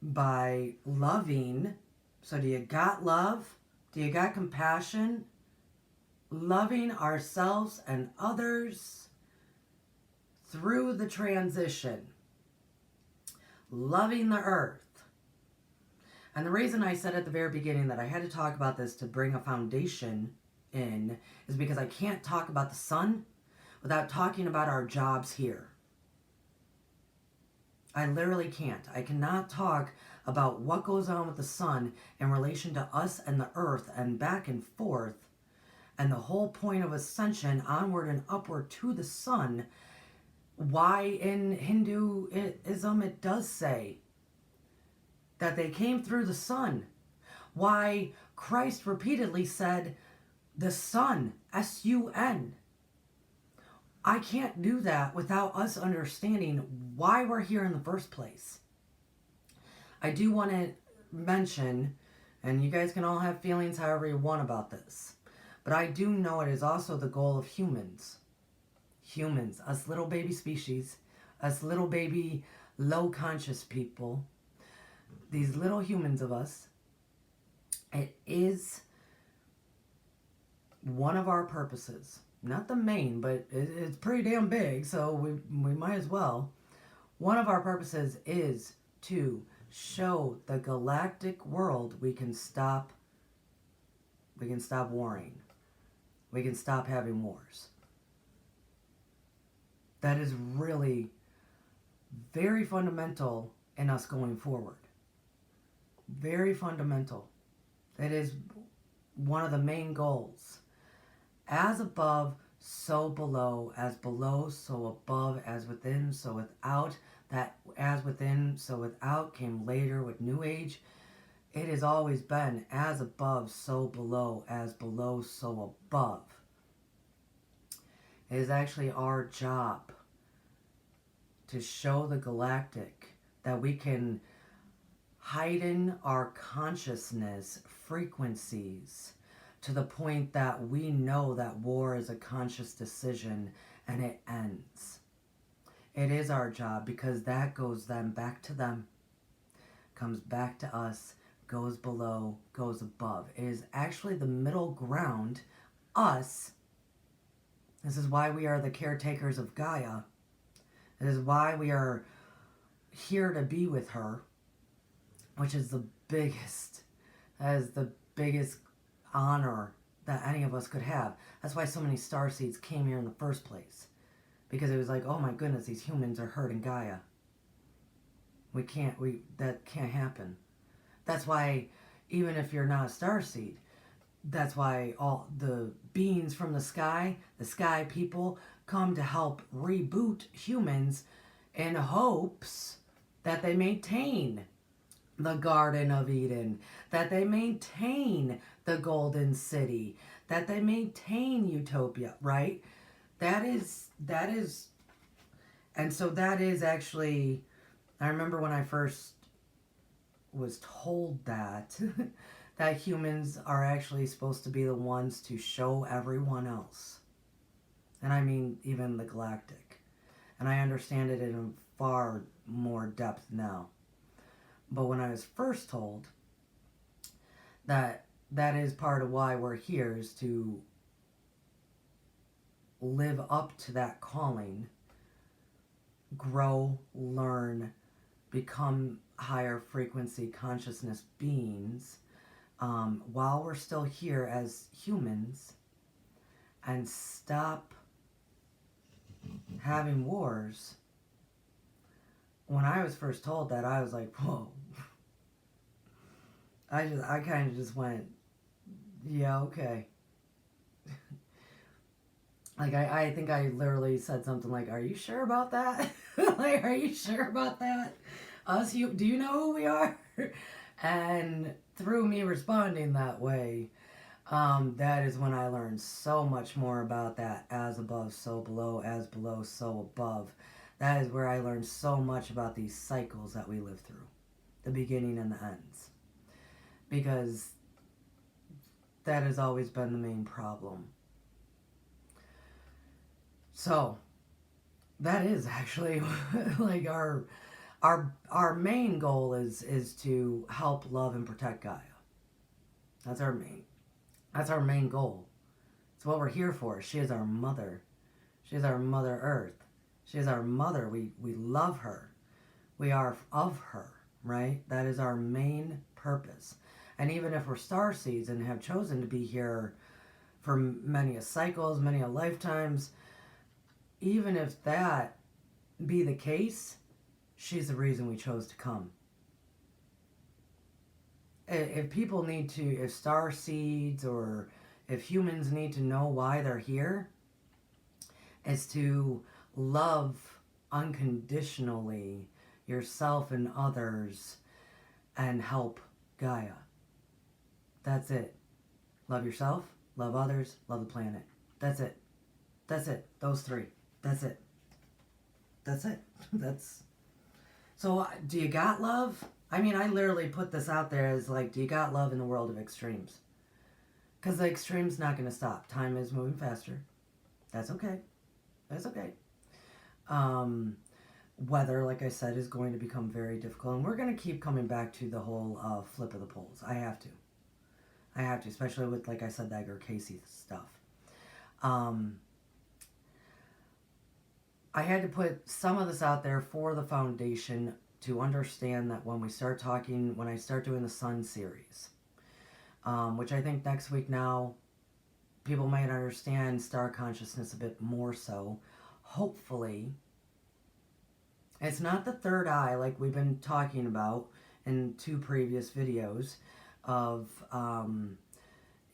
by loving. So do you got love? Do you got compassion? Loving ourselves and others through the transition. Loving the earth. And the reason I said at the very beginning that I had to talk about this to bring a foundation in is because I can't talk about the sun without talking about our jobs here. I literally can't. I cannot talk about what goes on with the sun in relation to us and the earth and back and forth, and the whole point of ascension onward and upward to the sun. Why in Hinduism it does say that they came through the sun. Why Christ repeatedly said the sun, S-U-N. I can't do that without us understanding why we're here in the first place. I do want to mention, and you guys can all have feelings however you want about this, but I do know it is also the goal of humans. Humans, us little baby species, us little baby low conscious people, these little humans of us, it is one of our purposes. Not the main, but it's pretty damn big, so we might as well. One of our purposes is to show the galactic world we can stop warring. We can stop having wars. That is really very fundamental in us going forward. Very fundamental. It is one of the main goals. As above, so below. As below, so above. As within, so without. That as within, so without came later with New Age. It has always been as above, so below. As below, so above. It is actually our job to show the galactic that we can heighten our consciousness frequencies to the point that we know that war is a conscious decision and it ends. It is our job because that goes then back to them, comes back to us, goes below, goes above. It is actually the middle ground, us. This is why we are the caretakers of Gaia. It is why we are here to be with her, which is the biggest, that is the biggest honor that any of us could have. That's why so many starseeds came here in the first place. Because it was like, oh my goodness, these humans are hurting Gaia. That can't happen. That's why, even if you're not a starseed, that's why all the beings from the sky people, come to help reboot humans in hopes that they maintain the Garden of Eden, that they maintain the Golden City, that they maintain Utopia, right? That is, and so that is actually, I remember when I first was told that, that humans are actually supposed to be the ones to show everyone else. And I mean even the galactic. And I understand it in far more depth now. But when I was first told that that is part of why we're here, is to live up to that calling, grow, learn, become higher frequency consciousness beings, while we're still here as humans, and stop having wars. When I was first told that, I was like, whoa. I kind of just went, yeah, okay. Like, I think I literally said something like, are you sure about that? Like, are you sure about that? Do you know who we are? And through me responding that way, that is when I learned so much more about that as above, so below, as below, so above. That is where I learned so much about these cycles that we live through, the beginning and the ends. Because that has always been the main problem. So, that is actually like our main goal is to help, love, and protect Gaia. That's our main goal. It's what we're here for. She is our mother. She is our Mother Earth. She is our mother. We love her. We are of her, right? That is our main purpose. And even if we're star seeds and have chosen to be here for many a cycles, many a lifetimes, even if that be the case, she's the reason we chose to come. If people need to, if star seeds or if humans need to know why they're here, it's to love unconditionally yourself and others and help Gaia. That's it. Love yourself, love others, love the planet. That's it. That's it. Those three. That's it. That's it. That's... So, do you got love? I mean, I literally put this out there as like, do you got love in the world of extremes? Because the extreme's not going to stop. Time is moving faster. That's okay. That's okay. Weather, like I said, is going to become very difficult. And we're going to keep coming back to the whole flip of the poles. I have to, especially with, like I said, that Edgar Casey stuff. I had to put some of this out there for the foundation to understand that when I start doing the Sun series, which I think next week now, people might understand star consciousness a bit more so. Hopefully, it's not the third eye like we've been talking about in 2 previous videos of,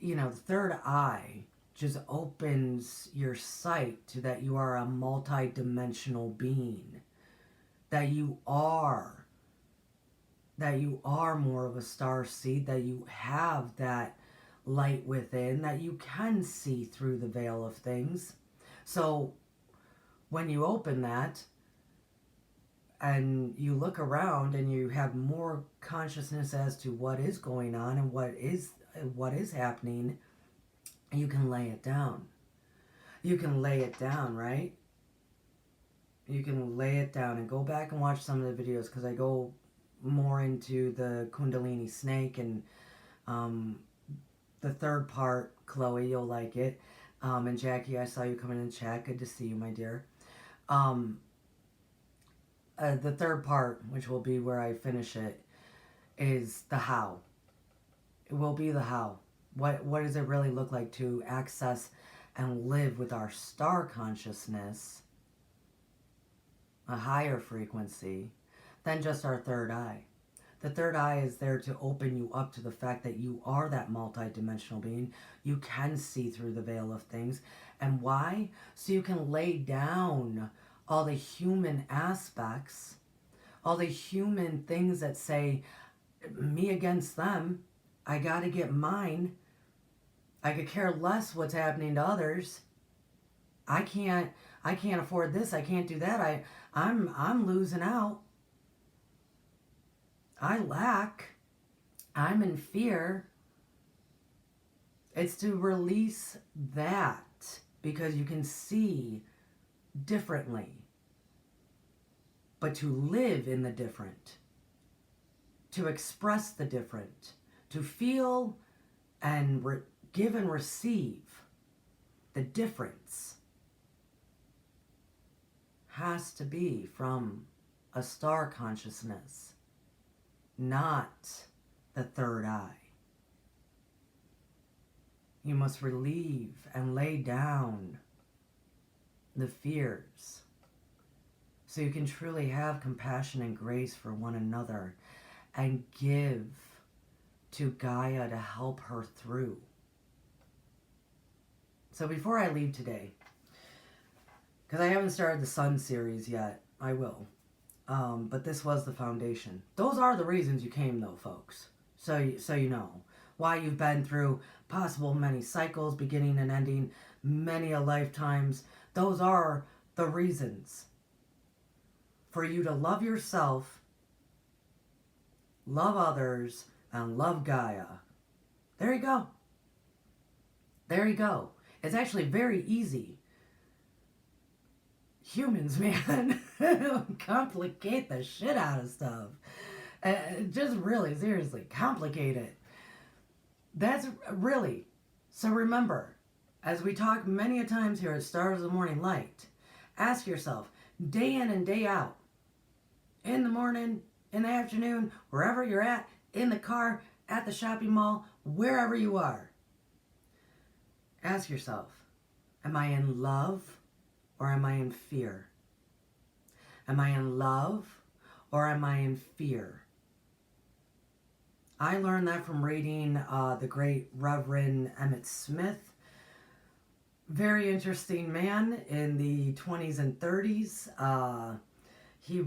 the third eye just opens your sight to that you are a multi-dimensional being, that you are more of a star seed, that you have that light within, that you can see through the veil of things. So when you open that and you look around and you have more consciousness as to what is going on and what is happening, you can lay it down. You can lay it down, right? You can lay it down and go back and watch some of the videos, because I go more into the Kundalini snake and the third part. Chloe, you'll like it. And Jackie, I saw you coming in the chat. Good to see you, my dear. The third part, which will be where I finish it, is the how. It will be the how. What does it really look like to access and live with our star consciousness, a higher frequency, than just our third eye? The third eye is there to open you up to the fact that you are that multi-dimensional being. You can see through the veil of things. And why? So you can lay down all the human aspects, all the human things that say, me against them, I gotta get mine. I could care less what's happening to others. I can't afford this, I can't do that, I'm losing out. I lack. I'm in fear. It's to release that, because you can see differently. But to live in the different, to express the different, to feel and give and receive the difference, has to be from a star consciousness, not the third eye. You must relieve and lay down the fears so you can truly have compassion and grace for one another and give to Gaia to help her through. So before I leave today, because I haven't started the Sun series yet, I will. But this was the foundation. Those are the reasons you came, though, folks. So you know why you've been through possible many cycles, beginning and ending, many a lifetimes. Those are the reasons for you to love yourself, love others, and love Gaia. There you go. There you go. It's actually very easy. Humans, man, complicate the shit out of stuff. Just really, seriously, complicate it. That's really. So remember, as we talk many a times here at Stars of the Morning Light, ask yourself, day in and day out, in the morning, in the afternoon, wherever you're at, in the car, at the shopping mall, wherever you are, ask yourself, am I in love or am I in fear? Am I in love or am I in fear? I learned that from reading the great Reverend Emmett Smith. Very interesting man in the 20s and 30s. He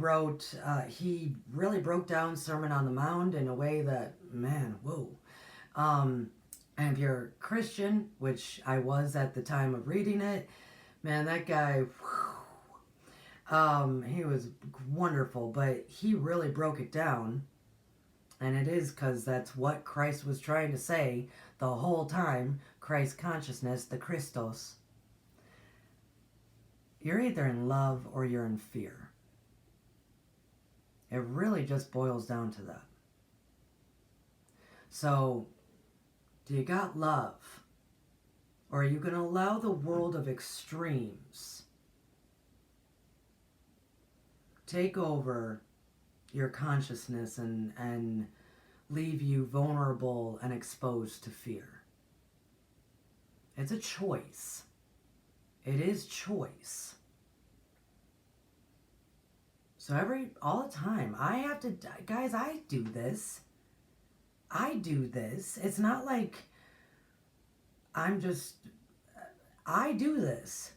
really broke down Sermon on the Mount in a way that, man, whoa. And if you're Christian, which I was at the time of reading it, man, that guy, he was wonderful, but he really broke it down. And it is because that's what Christ was trying to say the whole time. Christ consciousness, the Christos. You're either in love or you're in fear. It really just boils down to that. So, do you got love? Or are you going to allow the world of extremes take over your consciousness and leave you vulnerable and exposed to fear? It's a choice. It is choice. So all the time, I have to, guys, I do this. It's not like I do this.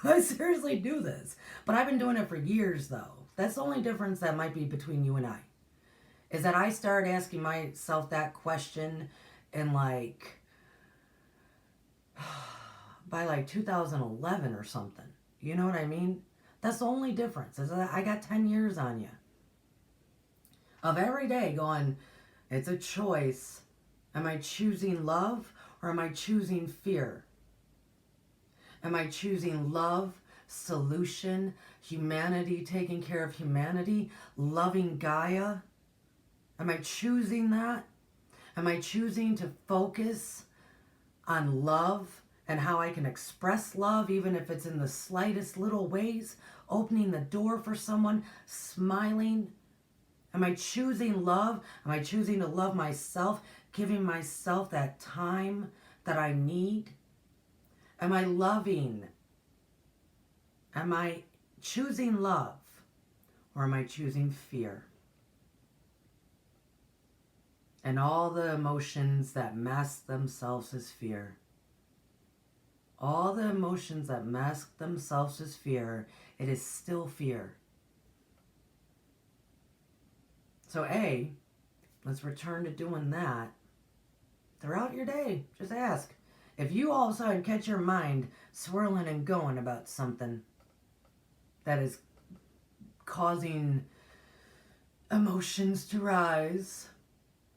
I seriously do this. But I've been doing it for years, though. That's the only difference that might be between you and I. Is that I started asking myself that question in by 2011 or something. You know what I mean? That's the only difference. Is that I got 10 years on you. Of every day going, it's a choice. Am I choosing love or am I choosing fear? Am I choosing love, solution, humanity, taking care of humanity, loving Gaia? Am I choosing that? Am I choosing to focus on love and how I can express love, even if it's in the slightest little ways, opening the door for someone, smiling? Am I choosing love? Am I choosing to love myself, giving myself that time that I need? Am I loving? Am I choosing love or am I choosing fear? And all the emotions that mask themselves as fear. All the emotions that mask themselves as fear, it is still fear. So let's return to doing that throughout your day. Just ask. If you all of a sudden catch your mind swirling and going about something that is causing emotions to rise,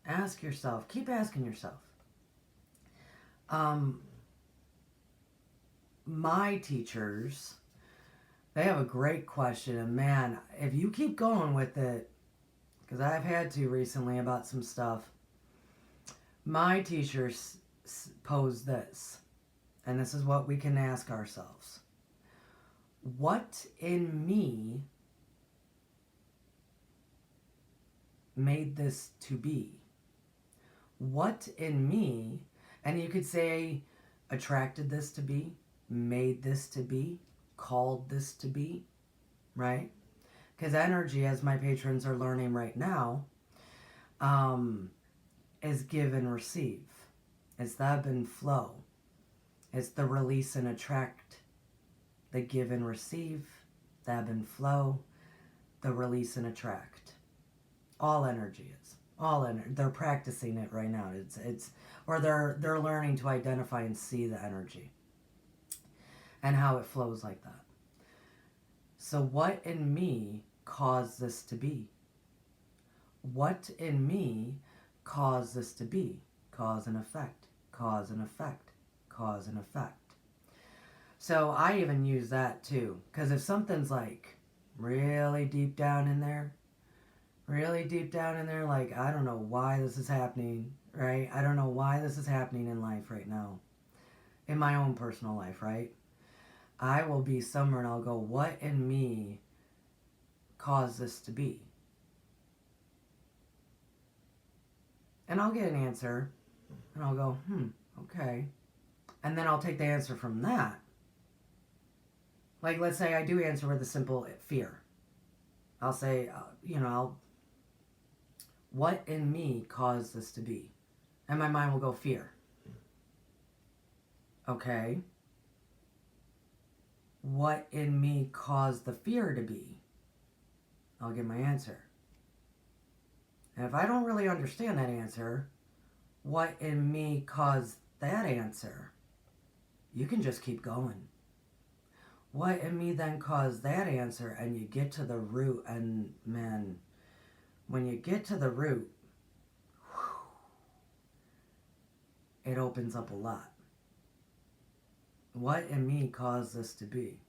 ask yourself. Keep asking yourself. My teachers, they have a great question. And man, if you keep going with it, because I've had to recently about some stuff, my teachers pose this. And this is what we can ask ourselves. What in me made this to be? What in me, and you could say attracted this to be, made this to be, called this to be, right? Because energy, as my patrons are learning right now, is give and receive. It's the ebb and flow. It's the release and attract, the give and receive, the ebb and flow, the release and attract. All energy is. All energy. They're practicing it right now. Or they're learning to identify and see the energy and how it flows like that. So what in me caused this to be? What in me caused this to be? Cause and effect. Cause and effect. Cause and effect. So I even use that too. Because if something's like really deep down in there, like, I don't know why this is happening, right? I don't know why this is happening in life right now. In my own personal life, right? I will be somewhere and I'll go, what in me caused this to be? And I'll get an answer. And I'll go, okay. And then I'll take the answer from that. Like, let's say I do answer with a simple fear. I'll say, what in me caused this to be? And my mind will go, fear. Okay. What in me caused the fear to be? I'll get my answer. And if I don't really understand that answer, what in me caused that answer? You can just keep going. What in me then caused that answer? And you get to the root, and man, when you get to the root, it opens up a lot. What in me caused this to be?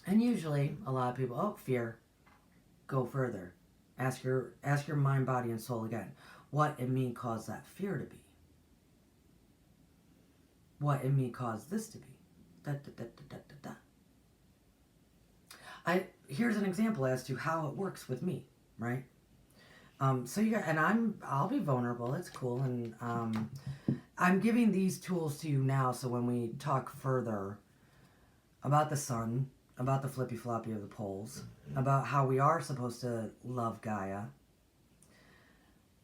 And usually, a lot of people, fear. Go further. Ask your mind, body, and soul again. What in me caused that fear to be? What in me caused this to be? Da, da, da, da, da, da. Here's an example as to how it works with me, right? So you got, and I'll be vulnerable. It's cool, and I'm giving these tools to you now. So when we talk further about the sun, about the flippy floppy of the poles, about how we are supposed to love Gaia,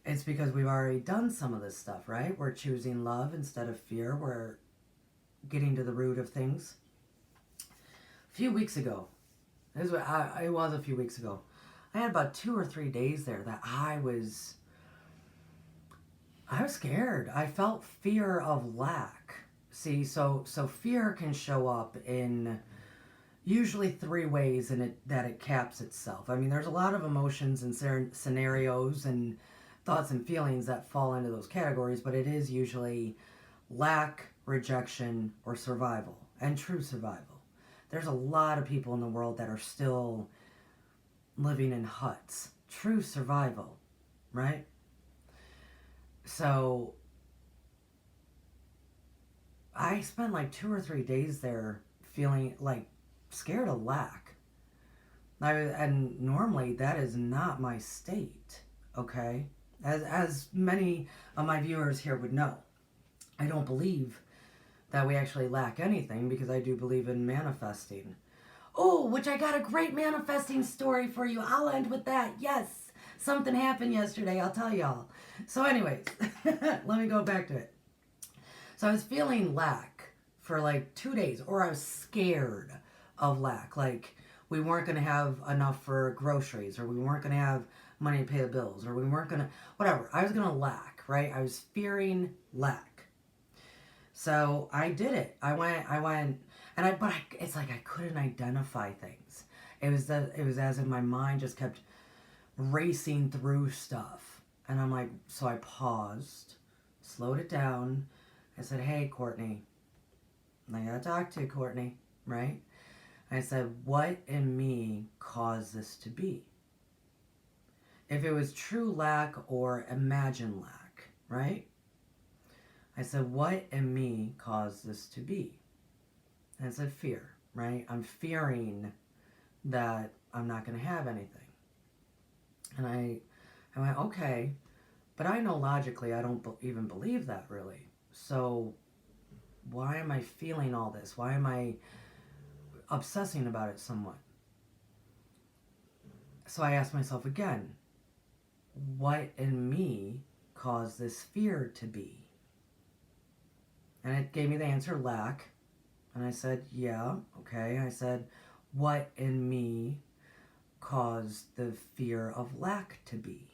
it's because we've already done some of this stuff, right? We're choosing love instead of fear. We're getting to the root of things. A few weeks ago, it was a few weeks ago, I had about 2 or 3 days there that I was scared. I felt fear of lack. See, so fear can show up in usually 3 ways that it caps itself. I mean, there's a lot of emotions and scenarios and thoughts and feelings that fall into those categories, but it is usually lack, rejection, or survival, and true survival. There's a lot of people in the world that are still living in huts. True survival, right? So I spent like 2 or 3 days there feeling like scared of lack. And normally that is not my state, okay? As many of my viewers here would know, I don't believe that we actually lack anything, because I do believe in manifesting. Oh, which I got a great manifesting story for you. I'll end with that. Yes, something happened yesterday. I'll tell y'all. So anyways, let me go back to it. So I was feeling lack for like 2 days, or I was scared of lack. Like we weren't going to have enough for groceries, or we weren't going to have money to pay the bills, or we weren't going to, whatever. I was going to lack, right? I was fearing lack. So I did it. I went, it's like I couldn't identify things. It was as if my mind just kept racing through stuff. And I'm like, so I paused, slowed it down. I said, hey, Courtney, I gotta talk to you, Courtney, right? I said, what in me caused this to be? If it was true lack or imagined lack, right? I said, what in me caused this to be? And I said, fear, right? I'm fearing that I'm not going to have anything. And I went, okay, but I know logically I don't even believe that really. So why am I feeling all this? Why am I obsessing about it somewhat? So I asked myself again, what in me caused this fear to be? And it gave me the answer, lack. And I said, yeah, okay. I said, what in me caused the fear of lack to be?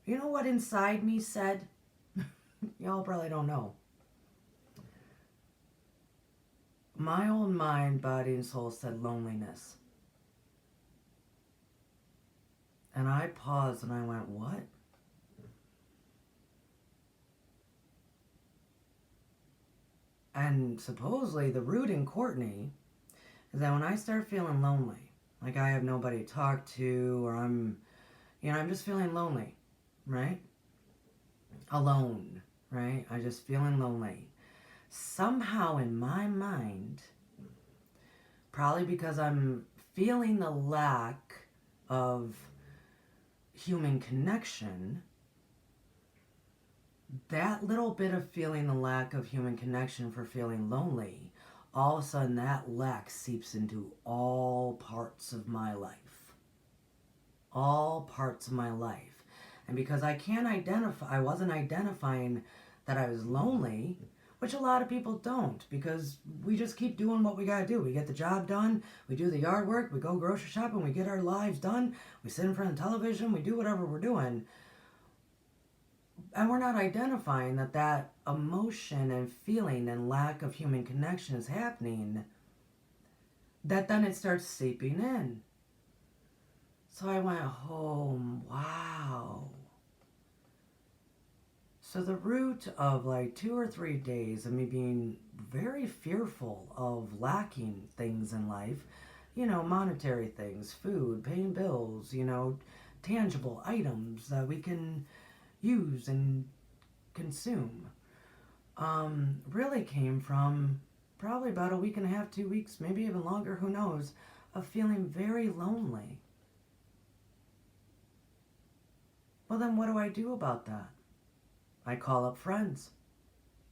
You know what inside me said? Y'all probably don't know. My own mind, body, and soul said loneliness. And I paused and I went, what? And supposedly the root in Courtney is that when I start feeling lonely, like I have nobody to talk to, or I'm just feeling lonely, right? Alone, right? I'm just feeling lonely. Somehow in my mind, probably because I'm feeling the lack of human connection, that little bit of feeling the lack of human connection for feeling lonely, all of a sudden that lack seeps into all parts of my life. All parts of my life. And because I wasn't identifying that I was lonely, which a lot of people don't, because we just keep doing what we gotta do. We get the job done, we do the yard work, we go grocery shopping, we get our lives done, we sit in front of the television, we do whatever we're doing. And we're not identifying that emotion and feeling and lack of human connection is happening, that then it starts seeping in. So I went home, wow. So the root of like 2 or 3 days of me being very fearful of lacking things in life, monetary things, food, paying bills, tangible items that we can use and consume, really came from probably about a week and a half, 2 weeks, maybe even longer, who knows, of feeling very lonely. Well, then what do I do about that? I call up friends.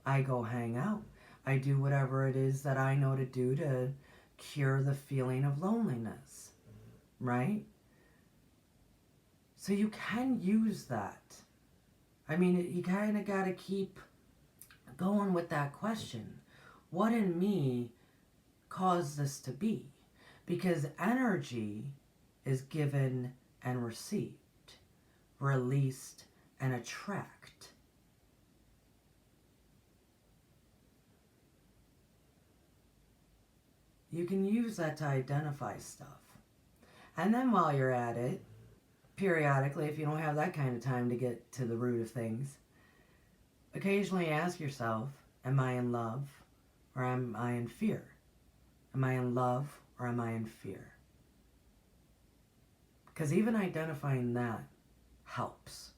I go hang out. I do whatever it is that I know to do to cure the feeling of loneliness, right? So you can use that. I mean, you kind of got to keep going with that question. What in me caused this to be? Because energy is given and received, released and attract. You can use that to identify stuff. And then while you're at it, periodically, if you don't have that kind of time to get to the root of things, occasionally ask yourself, am I in love or am I in fear? Am I in love or am I in fear? Because even identifying that helps.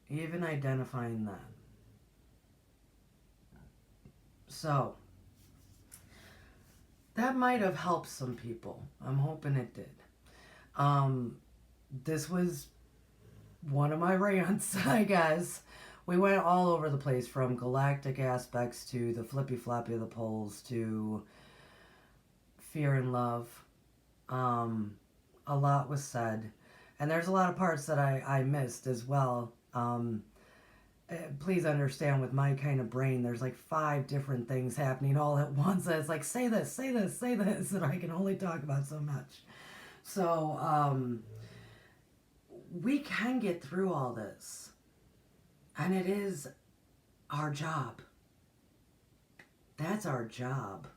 Even identifying that. So, that might have helped some people. I'm hoping it did. This was one of my rants, I guess. We went all over the place, from galactic aspects to the flippy floppy of the poles to fear and love. A lot was said. And there's a lot of parts that I missed as well. Please understand, with my kind of brain, there's like 5 different things happening all at once. It's like, say this, say this, say this, and I can only talk about so much. So, we can get through all this. And it is our job. That's our job.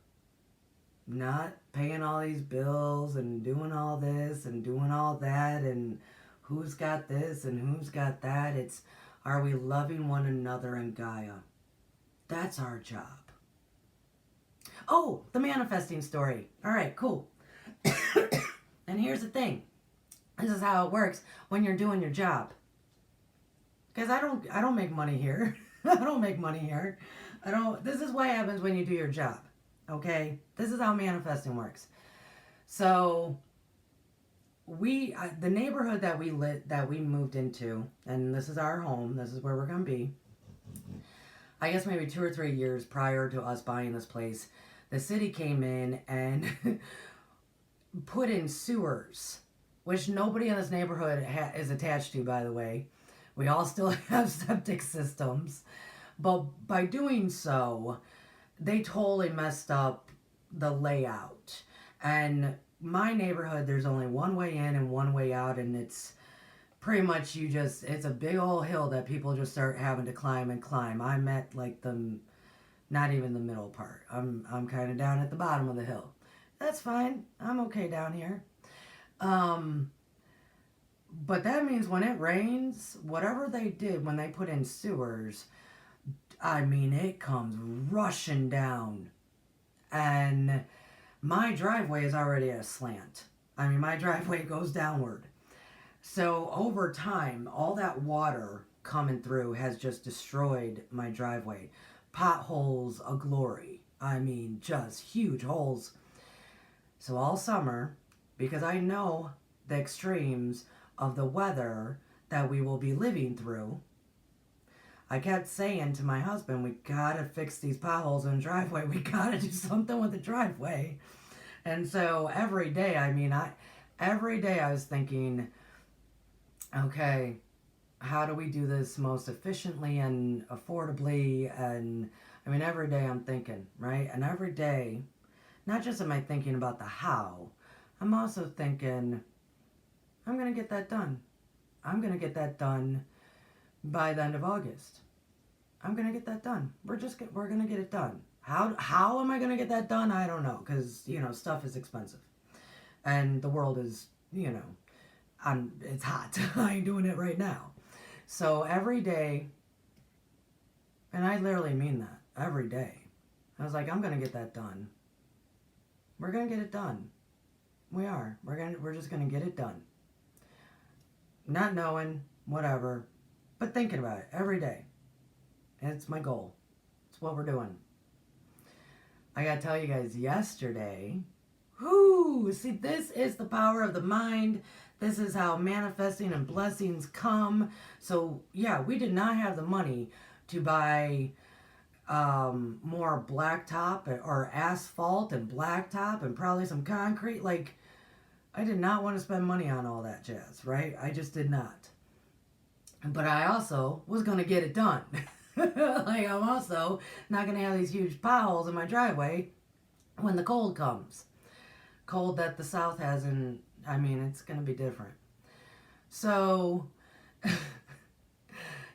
Not paying all these bills and doing all this and doing all that and who's got this and who's got that. It's, are we loving one another in Gaia? That's our job. Oh, the manifesting story. All right, cool. And here's the thing. This is how it works when you're doing your job. Because I don't make money here. I don't make money here. This is what happens when you do your job. Okay? This is how manifesting works. So, the neighborhood that we moved into, and this is our home, this is where we're going to be. I guess maybe 2 or 3 years prior to us buying this place, the city came in and put in sewers, which nobody in this neighborhood is attached to, by the way. We all still have septic systems. But by doing so, they totally messed up the layout. And my neighborhood, there's only one way in and one way out, and it's pretty much it's a big old hill that people just start having to climb and climb. I'm at like not even the middle part. I'm kind of down at the bottom of the hill. That's fine. I'm okay down here. But that means when it rains, whatever they did when they put in sewers, I mean, it comes rushing down. And my driveway is already at a slant. I mean, my driveway goes downward. So over time, all that water coming through has just destroyed my driveway. Potholes a glory. I mean, just huge holes. So all summer, because I know the extremes of the weather that we will be living through, I kept saying to my husband, we gotta fix these potholes in the driveway. We gotta do something with the driveway. And so every day, every day I was thinking, okay, how do we do this most efficiently and affordably? And I mean, every day I'm thinking, right? And every day, not just am I thinking about the how, I'm also thinking, I'm going to get that done. I'm going to get that done by the end of August. I'm going to get that done. We're going to get it done. How am I going to get that done? I don't know, because, stuff is expensive. And the world is, it's hot. I ain't doing it right now. So every day, and I literally mean that, every day, I was like, I'm going to get that done. We're going to get it done. We are. We're just going to get it done. Not knowing, whatever, but thinking about it every day. And it's my goal. It's what we're doing. I got to tell you guys, yesterday, see, this is the power of the mind. This is how manifesting and blessings come. So, yeah, we did not have the money to buy more blacktop or asphalt and blacktop and probably some concrete. Like, I did not want to spend money on all that jazz, right? I just did not. But I also was going to get it done. Like, I'm also not going to have these huge potholes in my driveway when the cold comes. Cold that the South has, and it's going to be different. So,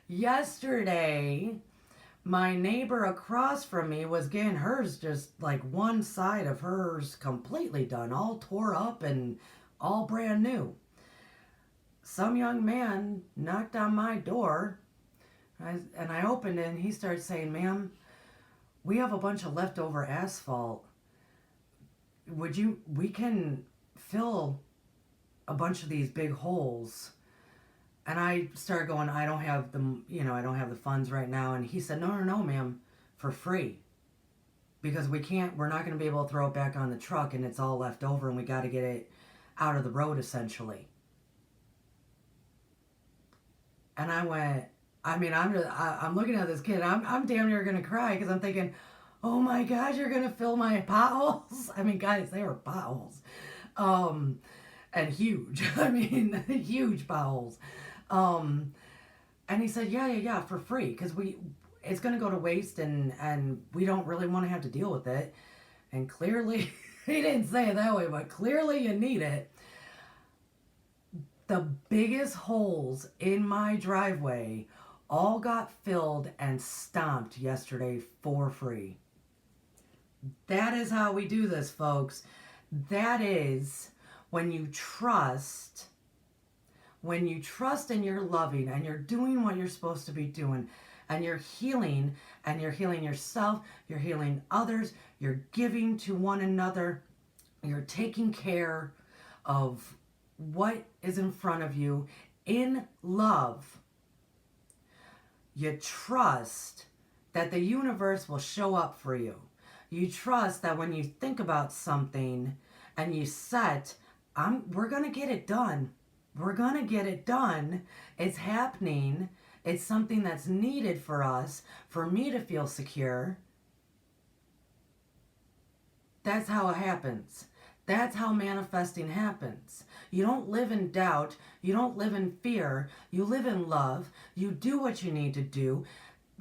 yesterday, my neighbor across from me was getting hers, just like one side of hers completely done, all tore up and all brand new. Some young man knocked on my door, and I opened it, and he started saying, "Ma'am, we have a bunch of leftover asphalt. We can fill a bunch of these big holes." And I started going, I don't have the funds right now. And he said, no, ma'am, for free. Because we're not going to be able to throw it back on the truck, and it's all left over, and we got to get it out of the road, essentially. And I went, I'm looking at this kid, and I'm damn near going to cry, because I'm thinking, oh my gosh, you're going to fill my potholes? Guys, they were potholes. And huge. Huge potholes. And he said, yeah, for free, because it's going to go to waste, and we don't really want to have to deal with it. And clearly, he didn't say it that way, but clearly you need it. The biggest holes in my driveway all got filled and stomped yesterday for free. That is how we do this, folks. That is when you trust and you're loving and you're doing what you're supposed to be doing, and you're healing yourself, you're healing others, you're giving to one another, you're taking care of what is in front of you in love. You trust that the universe will show up for you. You trust that when you think about something and you set, we're going to get it done. We're going to get it done. It's happening. It's something that's needed for us, for me to feel secure. That's how it happens. That's how manifesting happens. You don't live in doubt. You don't live in fear. You live in love. You do what you need to do.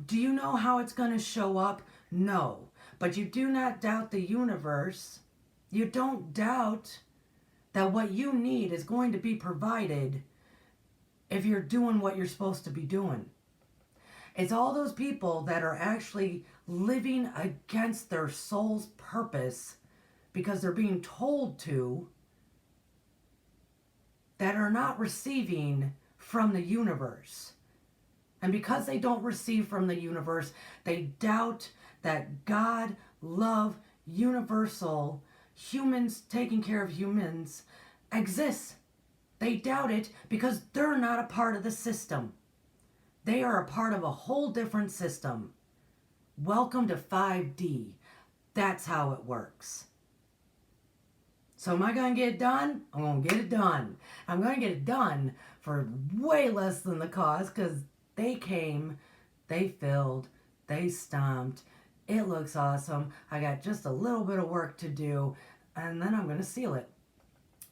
Do you know how it's going to show up? No. But you do not doubt the universe. You don't doubt that what you need is going to be provided if you're doing what you're supposed to be doing. It's all those people that are actually living against their soul's purpose because they're being told to, that are not receiving from the universe. And because they don't receive from the universe, they doubt that God, love, universal, humans taking care of humans exists. They doubt it because they're not a part of the system. They are a part of a whole different system. Welcome to 5D. That's how it works. So am I going to get it done? I'm going to get it done. I'm going to get it done for way less than the cost because they came, they filled, they stomped. It looks awesome. I got just a little bit of work to do, and then I'm going to seal it.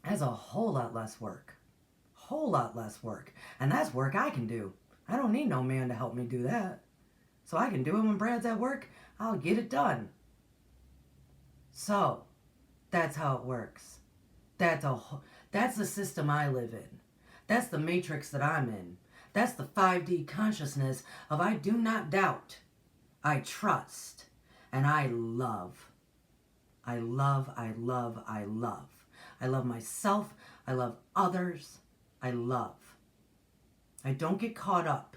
That's a whole lot less work. Whole lot less work. And that's work I can do. I don't need no man to help me do that. So I can do it when Brad's at work. I'll get it done. So, that's how it works. That's the system I live in. That's the matrix that I'm in. That's the 5D consciousness of I do not doubt. I trust. And I love. I love, I love, I love. I love myself. I love others. I love. I don't get caught up.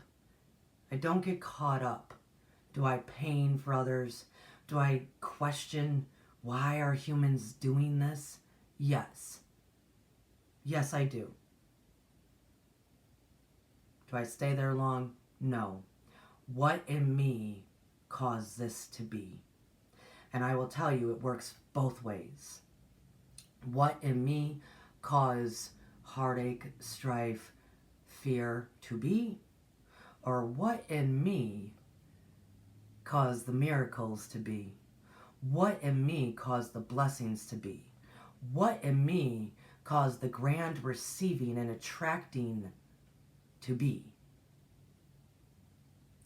I don't get caught up. Do I pain for others? Do I question why are humans doing this? Yes. Yes, I do. Do I stay there long? No. What in me caused this to be? And I will tell you, it works both ways. What in me caused heartache, strife, fear to be? Or what in me caused the miracles to be? What in me caused the blessings to be? What in me caused the grand receiving and attracting to be?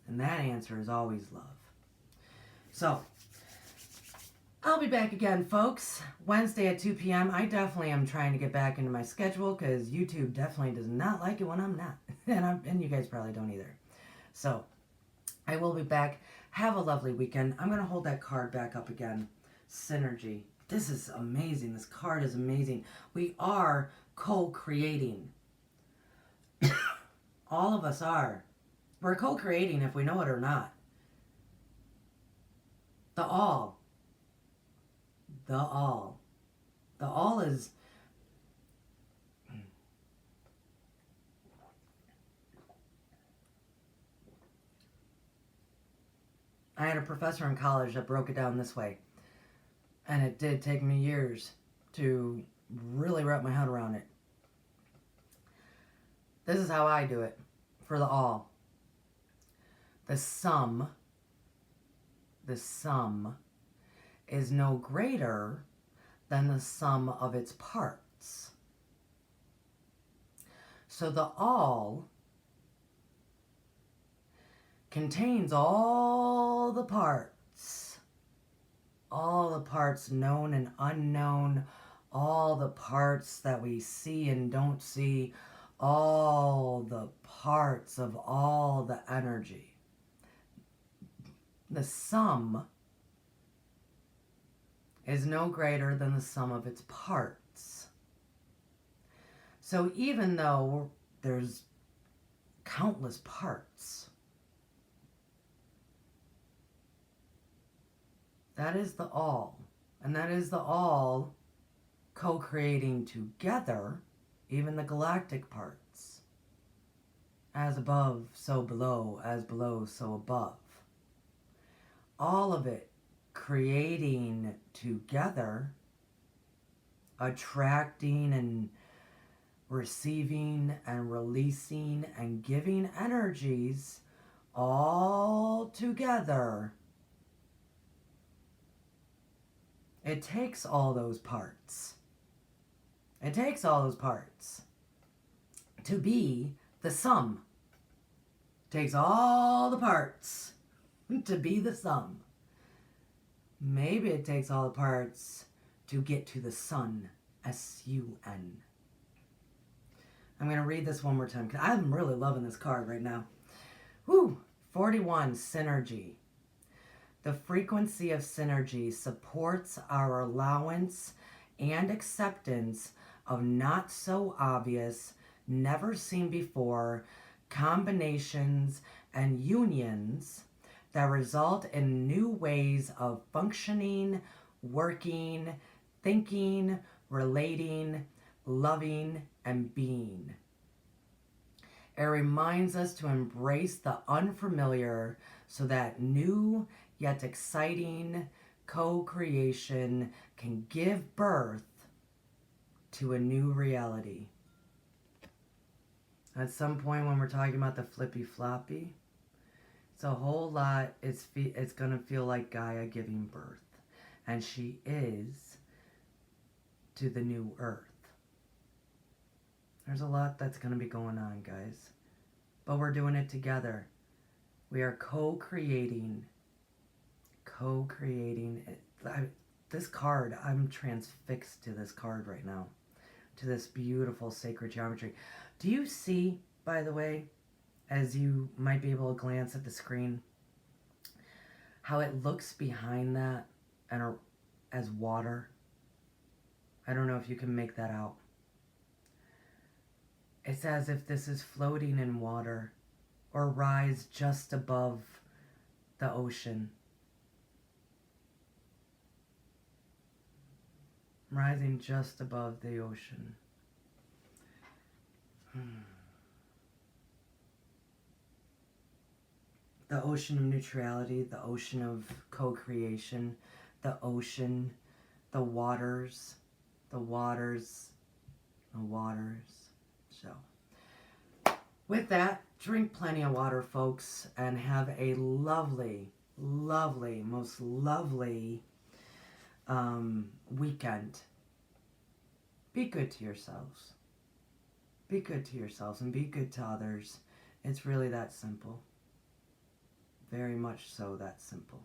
And that answer is always love. So, I'll be back again, folks. Wednesday at 2 p.m. I definitely am trying to get back into my schedule because YouTube definitely does not like it when I'm not. And you guys probably don't either. So, I will be back. Have a lovely weekend. I'm going to hold that card back up again. Synergy. This is amazing. This card is amazing. We are co-creating. All of us are. We're co-creating if we know it or not. The all. The all. The all is... I had a professor in college that broke it down this way. And it did take me years to really wrap my head around it. This is how I do it for the all. The sum is no greater than the sum of its parts. So the all contains all the parts known and unknown, all the parts that we see and don't see, all the parts of all the energy. The sum is no greater than the sum of its parts. So even though there's countless parts, that is the all. And that is the all co-creating together, even the galactic parts. As above, so below. As below, so above. All of it creating together, attracting and receiving and releasing and giving energies all together, it takes all those parts. It takes all those parts to be the sum. It takes all the parts to be the sum. Maybe it takes all the parts to get to the sun. S-U-N. I'm going to read this one more time because I'm really loving this card right now. Woo! 41, synergy. The frequency of synergy supports our allowance and acceptance of not so obvious, never seen before combinations and unions that result in new ways of functioning, working, thinking, relating, loving, and being. It reminds us to embrace the unfamiliar so that new yet exciting co-creation can give birth to a new reality. At some point when we're talking about the flippy floppy, it's a whole lot, it's going to feel like Gaia giving birth. And she is to the new earth. There's a lot that's going to be going on, guys. But we're doing it together. We are co-creating. This card, I'm transfixed to this card right now. To this beautiful sacred geometry. Do you see, by the way, as you might be able to glance at the screen, how it looks behind that and as water? I don't know if you can make that out. It's as if this is floating in water or rise just above the ocean. Rising just above the ocean. The ocean of neutrality, the ocean of co-creation, the ocean, the waters, the waters, the waters. So, with that, drink plenty of water, folks, and have a lovely, lovely, most lovely weekend. Be good to yourselves. Be good to yourselves and be good to others. It's really that simple. Very much so that simple.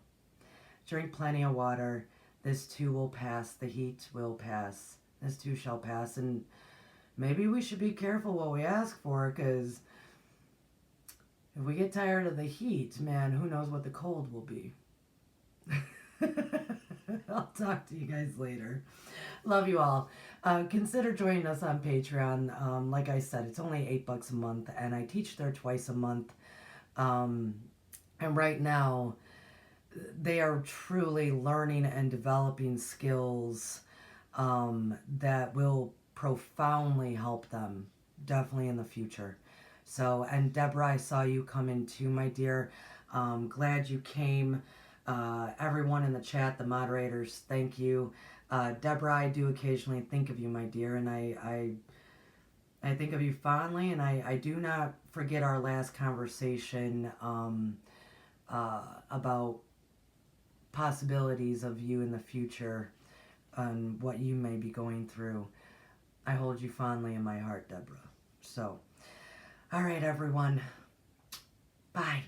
Drink plenty of water. This too will pass. The heat will pass. This too shall pass. And maybe we should be careful what we ask for, because if we get tired of the heat, man, who knows what the cold will be. I'll talk to you guys later. Love you all. Consider joining us on Patreon. Like I said, it's only $8 a month, and I teach there twice a month. And right now, they are truly learning and developing skills that will profoundly help them, definitely in the future. So, and Deborah, I saw you come in too, my dear. Glad you came. Everyone in the chat, the moderators, thank you. Deborah, I do occasionally think of you, my dear, and I think of you fondly, and I do not forget our last conversation about possibilities of you in the future and what you may be going through. I hold you fondly in my heart, Deborah. So, all right, everyone. Bye.